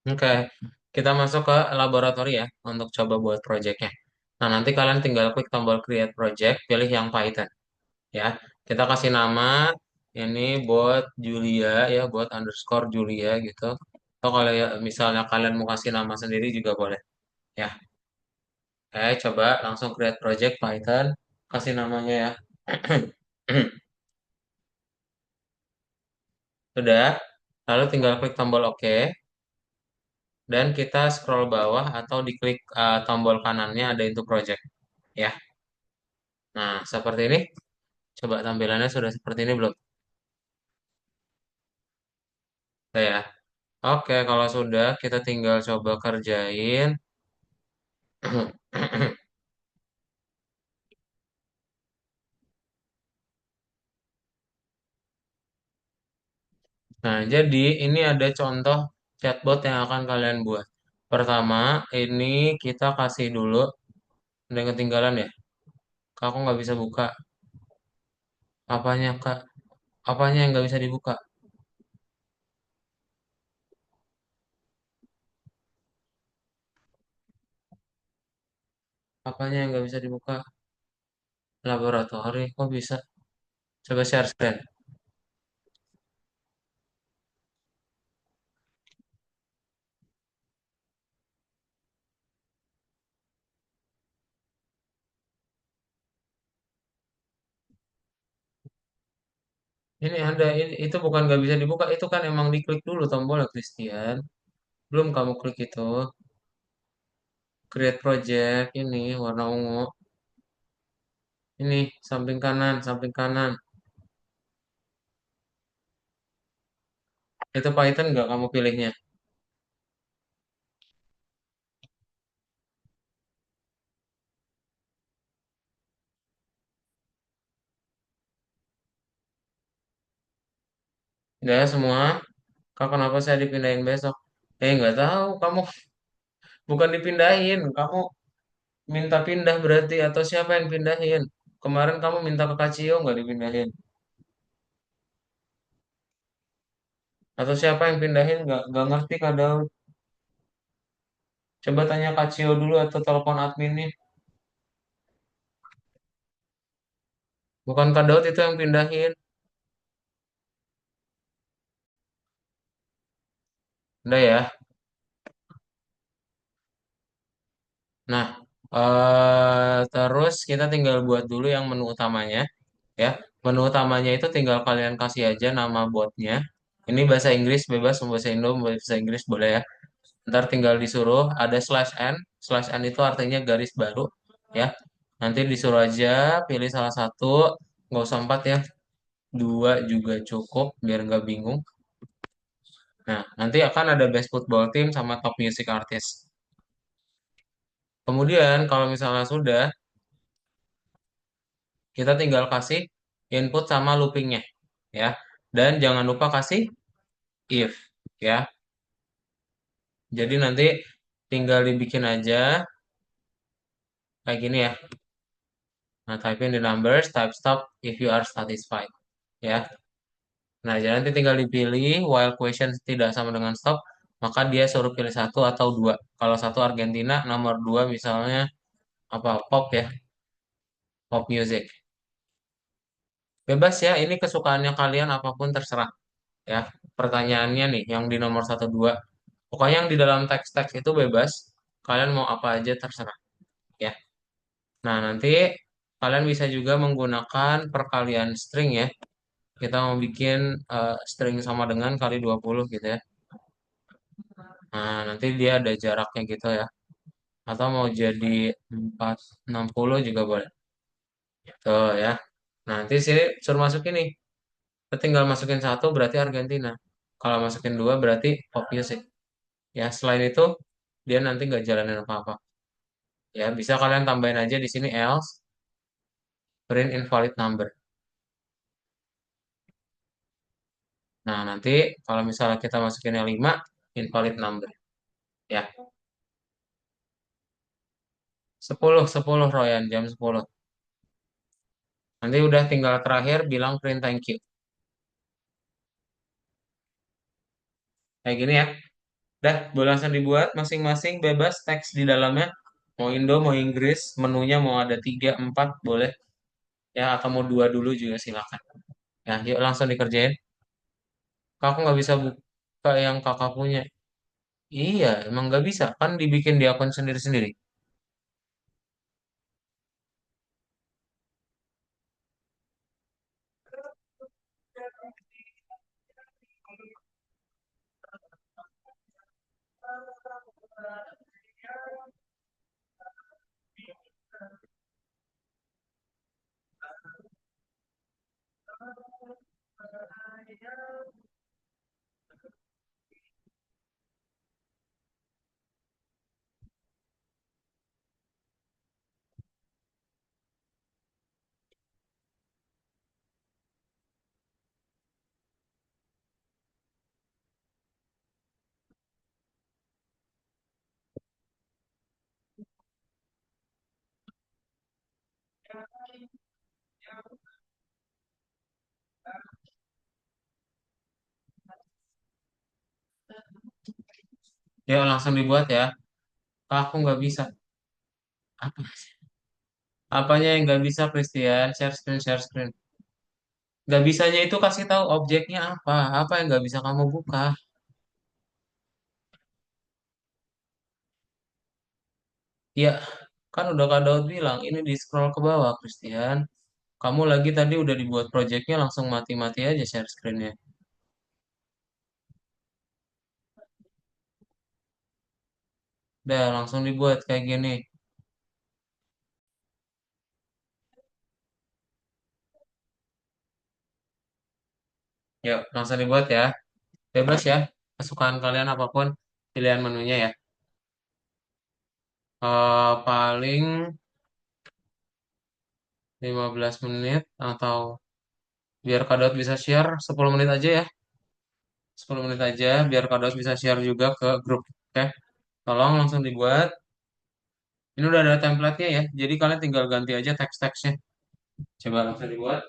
Oke, kita masuk ke laboratori ya untuk coba buat projectnya. Nah, nanti kalian tinggal klik tombol Create Project, pilih yang Python ya. Kita kasih nama ini buat Julia ya, buat underscore Julia gitu. Atau kalau ya, misalnya kalian mau kasih nama sendiri juga boleh ya. Coba langsung Create Project Python, kasih namanya ya. Sudah, lalu tinggal klik tombol OK dan kita scroll bawah atau diklik tombol kanannya ada itu project ya. Nah, seperti ini. Coba tampilannya sudah seperti ini belum? Sudah ya. Oke, kalau sudah kita tinggal coba kerjain. Nah, jadi ini ada contoh chatbot yang akan kalian buat. Pertama, ini kita kasih dulu. Ada yang ketinggalan ya? Kak, aku nggak bisa buka. Apanya, Kak? Apanya yang nggak bisa dibuka? Apanya yang nggak bisa dibuka? Laboratori, kok bisa? Coba share screen. Ini ada, itu bukan nggak bisa dibuka, itu kan emang diklik dulu tombol Christian. Belum kamu klik itu. Create project ini warna ungu. Ini samping kanan, samping kanan. Itu Python nggak kamu pilihnya? Udah ya semua? Kak, kenapa saya dipindahin besok? Nggak tahu. Kamu bukan dipindahin. Kamu minta pindah berarti. Atau siapa yang pindahin? Kemarin kamu minta ke Kacio nggak dipindahin? Atau siapa yang pindahin? Nggak ngerti Kak Daud. Coba tanya Kacio dulu atau telepon adminnya. Bukan Kak Daud itu yang pindahin. Udah ya. Nah, terus kita tinggal buat dulu yang menu utamanya. Ya, menu utamanya itu tinggal kalian kasih aja nama botnya. Ini bahasa Inggris bebas, mau bahasa Indo, mau bahasa Inggris boleh ya. Ntar tinggal disuruh ada slash n itu artinya garis baru ya. Nanti disuruh aja pilih salah satu, nggak usah 4 ya, 2 juga cukup biar nggak bingung. Nah, nanti akan ada best football team sama top music artist. Kemudian kalau misalnya sudah, kita tinggal kasih input sama loopingnya ya. Dan jangan lupa kasih if ya. Jadi nanti tinggal dibikin aja kayak gini ya. Nah, type in the numbers, type stop if you are satisfied ya. Nah, jadi nanti tinggal dipilih while question tidak sama dengan stop, maka dia suruh pilih satu atau dua. Kalau satu Argentina, nomor dua misalnya apa pop ya, pop music. Bebas ya, ini kesukaannya kalian apapun terserah ya. Pertanyaannya nih, yang di nomor satu 2. Pokoknya yang di dalam teks-teks itu bebas. Kalian mau apa aja terserah ya. Nah, nanti kalian bisa juga menggunakan perkalian string ya. Kita mau bikin string sama dengan kali 20 gitu ya. Nah, nanti dia ada jaraknya gitu ya. Atau mau jadi 460 juga boleh. Tuh ya. Nah, nanti sini suruh masukin nih. Kita tinggal masukin satu berarti Argentina. Kalau masukin dua berarti pop music. Ya, selain itu dia nanti nggak jalanin apa-apa. Ya, bisa kalian tambahin aja di sini else print invalid number. Nah, nanti kalau misalnya kita masukinnya 5 invalid number. Ya, 10 Royan, jam 10. Nanti udah tinggal terakhir bilang print thank you. Kayak gini ya. Dah, boleh langsung dibuat masing-masing bebas teks di dalamnya. Mau Indo, mau Inggris, menunya mau ada 3, 4, boleh. Ya, atau mau 2 dulu juga silakan. Ya, yuk langsung dikerjain. Kakak nggak bisa buka yang kakak punya. Iya, emang nggak bisa. Kan dibikin di akun sendiri-sendiri. Yuk langsung dibuat ya. Aku nggak bisa. Apa? Apanya yang nggak bisa, Christian? Share screen, share screen. Nggak bisanya itu kasih tahu objeknya apa. Apa yang nggak bisa kamu buka? Ya, kan udah Kak Daud bilang, ini di scroll ke bawah, Christian. Kamu lagi tadi udah dibuat projectnya langsung mati-mati aja share screen-nya. Udah, langsung dibuat kayak gini. Yuk, langsung dibuat ya. Bebas ya, kesukaan kalian apapun, pilihan menunya ya. Paling 15 menit atau biar Kak Daud bisa share 10 menit aja ya. 10 menit aja biar Kak Daud bisa share juga ke grup. Oke, tolong langsung dibuat. Ini udah ada template-nya ya, jadi kalian tinggal ganti aja teks-teksnya. Coba langsung dibuat.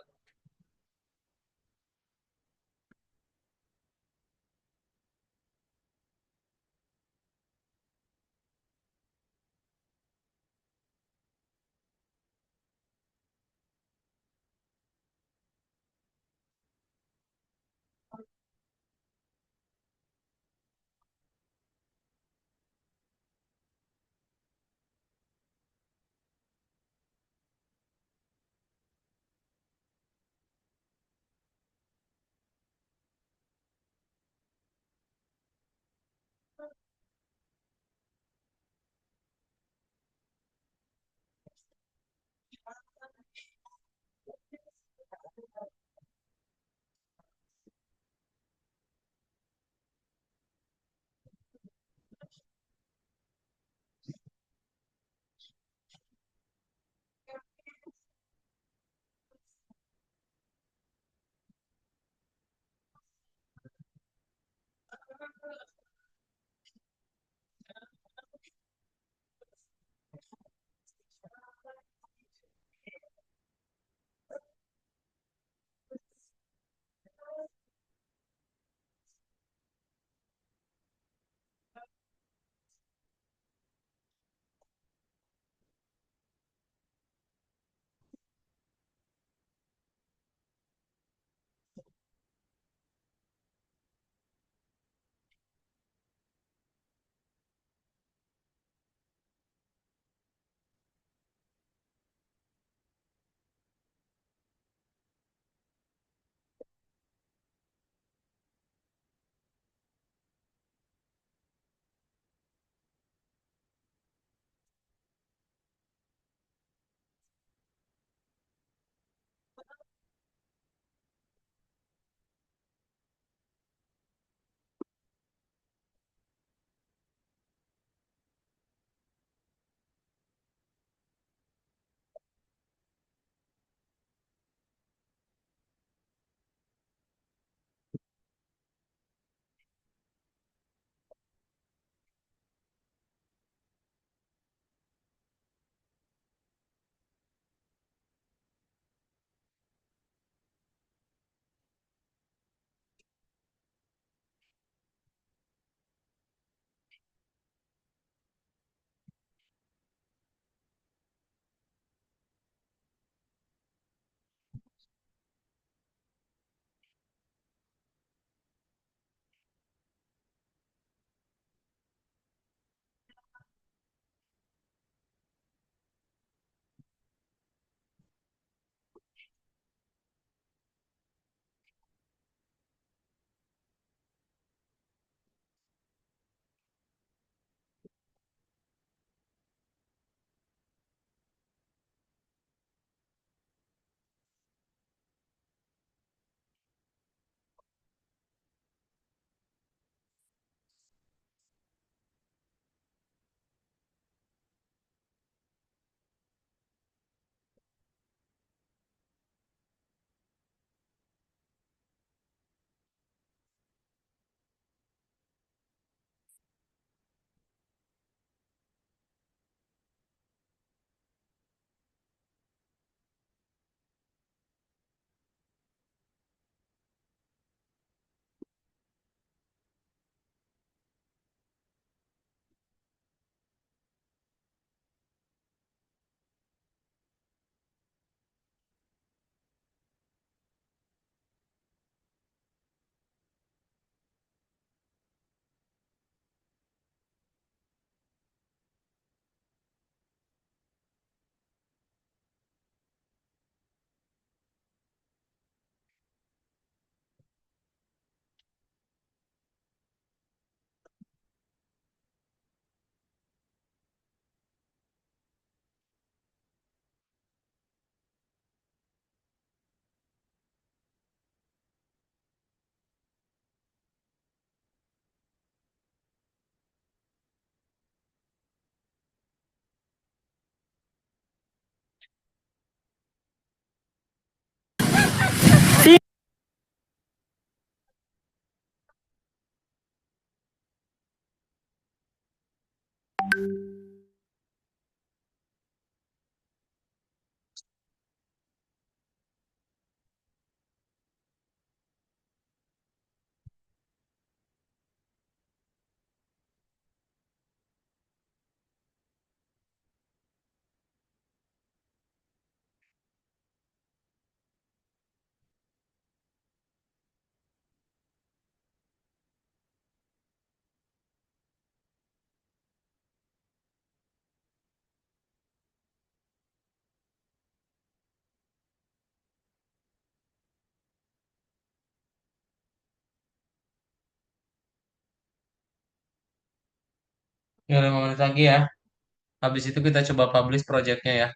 Ya, 5 menit lagi ya. Habis itu kita coba publish projectnya ya.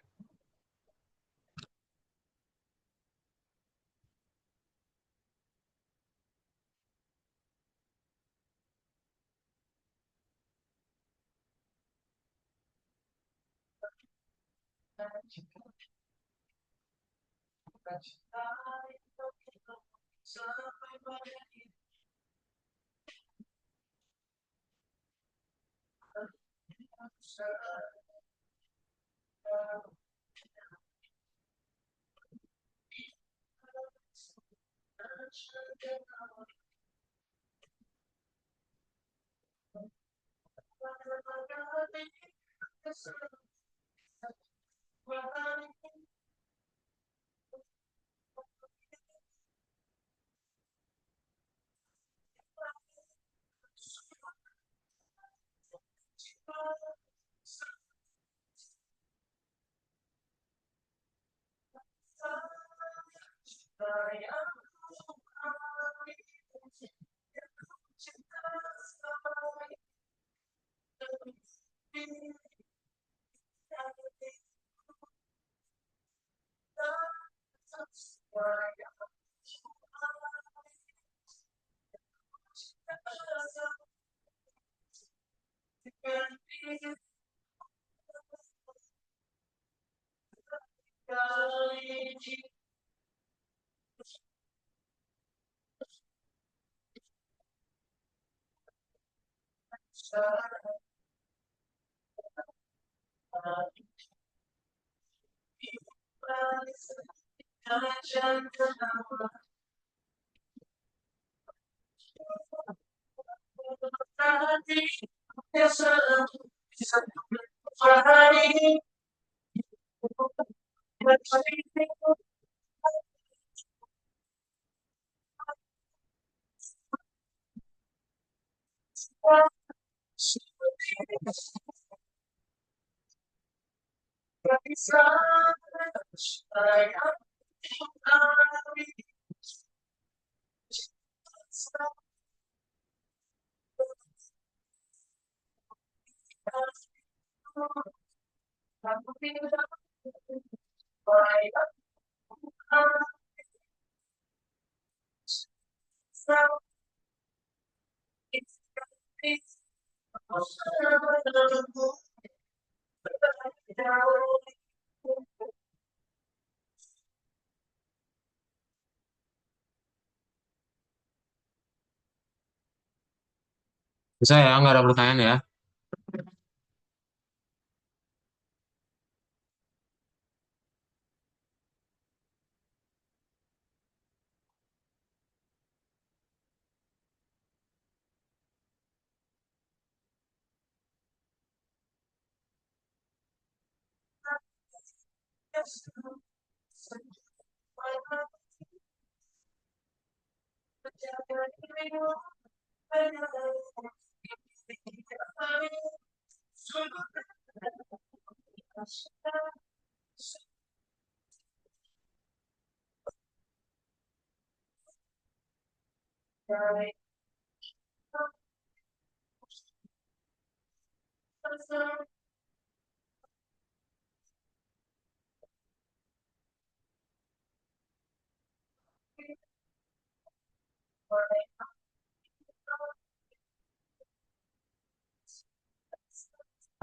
Bisa ya, nggak ada pertanyaan ya.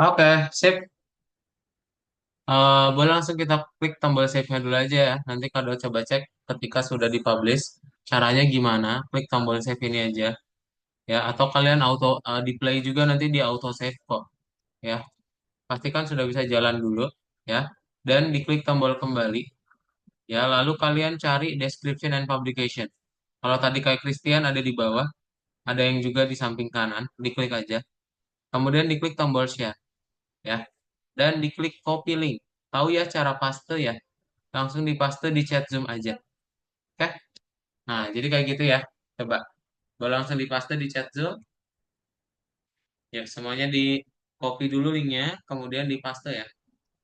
Oke, sip. Boleh langsung kita klik tombol save-nya dulu aja ya. Nanti Kado coba cek ketika sudah dipublish. Caranya gimana? Klik tombol save ini aja. Ya, atau kalian auto di play juga nanti di auto save kok. Ya, pastikan sudah bisa jalan dulu. Ya, dan diklik tombol kembali. Ya, lalu kalian cari description and publication. Kalau tadi kayak Christian ada di bawah, ada yang juga di samping kanan. Diklik aja. Kemudian diklik tombol share. Ya, dan diklik copy link. Tahu ya cara paste ya? Langsung dipaste di chat Zoom aja. Oke? Nah, jadi kayak gitu ya. Coba. Boleh langsung dipaste di chat Zoom. Ya, semuanya di copy dulu linknya, kemudian dipaste ya.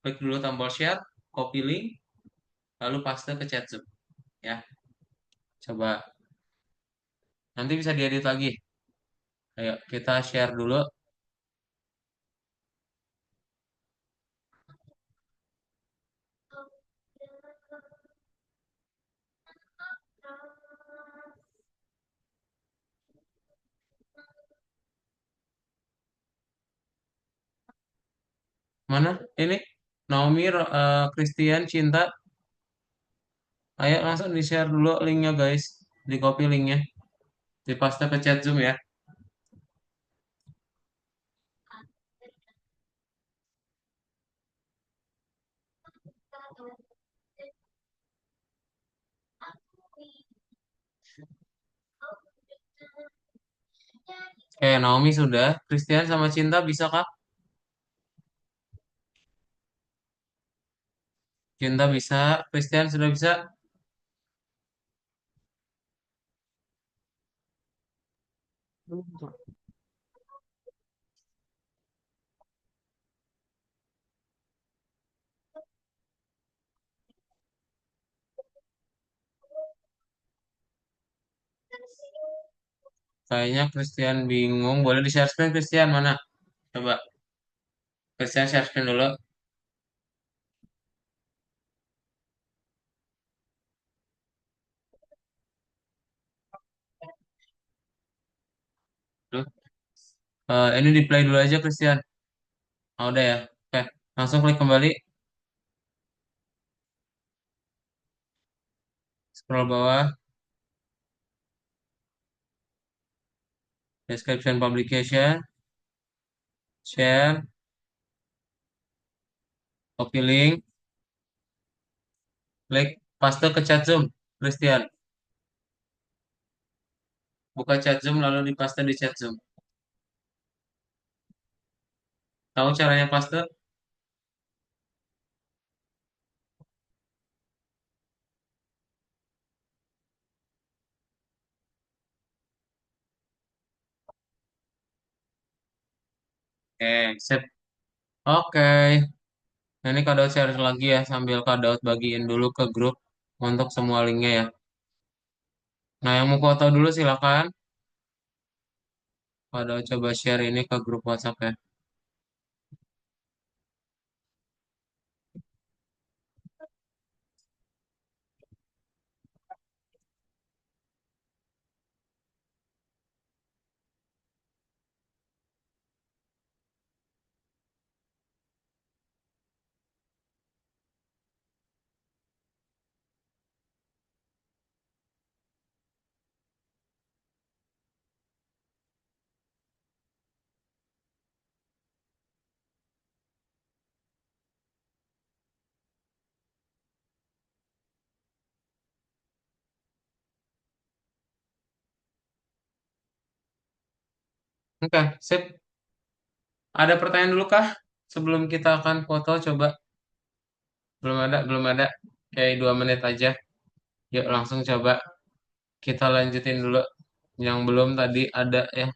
Klik dulu tombol share, copy link, lalu paste ke chat Zoom. Ya, coba. Nanti bisa diedit lagi. Ayo, kita share dulu. Mana? Ini Naomi, Christian, Cinta. Ayo langsung di-share dulu linknya guys. Di copy linknya. Di paste ke chat Zoom ya. Oke, Naomi sudah. Christian sama Cinta bisa kah? Cinta bisa. Christian sudah bisa. Belum, Kak. Kayaknya Christian bingung. Boleh di-share screen Christian mana? Coba. Christian share screen dulu. Tuh. Ini di play dulu aja Christian. Oh, udah ya. Oke. Langsung klik kembali. Scroll bawah. Description publication. Share. Copy link. Klik. Paste ke chat Zoom. Christian. Buka chat Zoom lalu dipaste di chat Zoom. Tahu caranya paste? Oke, sip. Oke. Nah, ini Kak Daud share lagi ya, sambil Kak Daud bagiin dulu ke grup untuk semua linknya ya. Nah, yang mau foto dulu silakan. Kak Daud coba share ini ke grup WhatsApp ya. Oke, sip. Ada pertanyaan dulu kah? Sebelum kita akan foto, coba. Belum ada, belum ada. Kayak 2 menit aja. Yuk langsung coba. Kita lanjutin dulu. Yang belum tadi ada ya.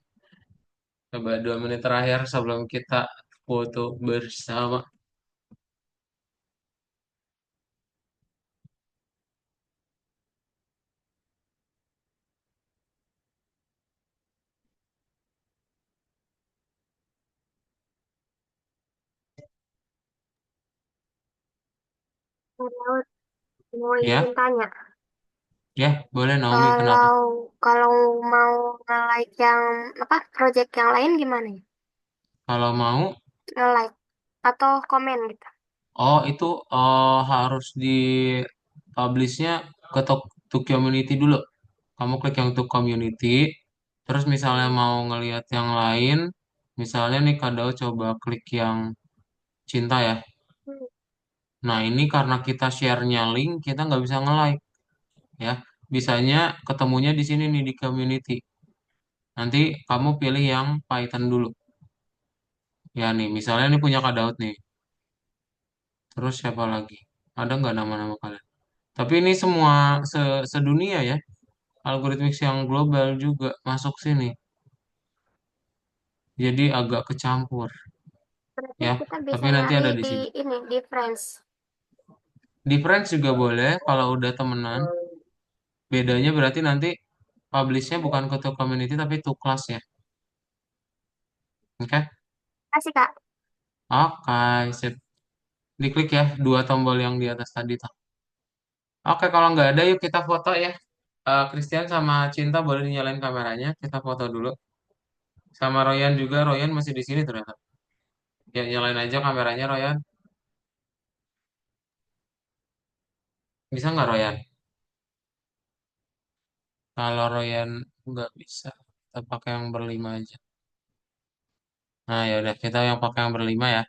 Coba 2 menit terakhir sebelum kita foto bersama. Mau mau izin Ya, tanya. ya, boleh Naomi. Kenapa? Kalau kalau mau nge-like yang apa project yang lain gimana ya? Kalau mau, Nge-like atau komen gitu. oh itu harus di publishnya ke to community dulu. Kamu klik yang to community, terus misalnya Hmm. mau ngelihat yang lain, misalnya nih Kadau coba klik yang cinta ya. Hmm. Nah ini karena kita share-nya link, kita nggak bisa nge-like ya. Bisanya ketemunya di sini nih di community. Nanti kamu pilih yang Python dulu. Ya nih, misalnya ini punya Kadaut nih. Terus siapa lagi? Ada nggak nama-nama kalian? Tapi ini semua sedunia ya. Algoritmik yang global juga masuk sini. Jadi agak kecampur Berarti ya. kita Tapi bisa nanti nyari ada di di sini. ini di Friends. Di Friends juga boleh kalau udah temenan. Bedanya berarti nanti publishnya bukan ke to community tapi to class ya. Oke? Kasih Kak. Oke, sip. Diklik ya dua tombol yang di atas tadi tuh. Oke, kalau nggak ada yuk kita foto ya. Christian sama Cinta boleh dinyalain kameranya. Kita foto dulu. Sama Royan juga. Royan masih di sini ternyata. Ya, nyalain aja kameranya, Royan. Bisa nggak, Royan? Kalau Royan nggak bisa, kita pakai yang berlima aja. Nah, ya udah kita yang pakai yang berlima ya.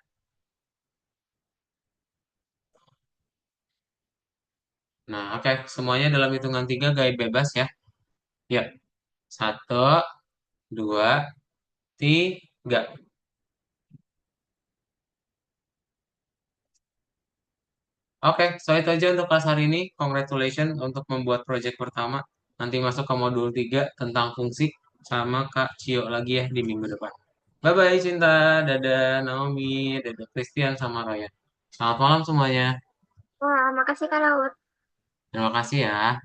Nah, oke. Semuanya dalam hitungan tiga, gaya bebas ya. Ya, satu, dua, tiga. Oke, so itu aja untuk kelas hari ini. Congratulations untuk membuat project pertama. Nanti masuk ke modul 3 tentang fungsi sama Kak Cio lagi ya di minggu depan. Bye-bye Cinta, dadah Naomi, dadah Christian sama Ryan. Selamat malam semuanya. Wah, makasih Kak Laut. Terima kasih ya.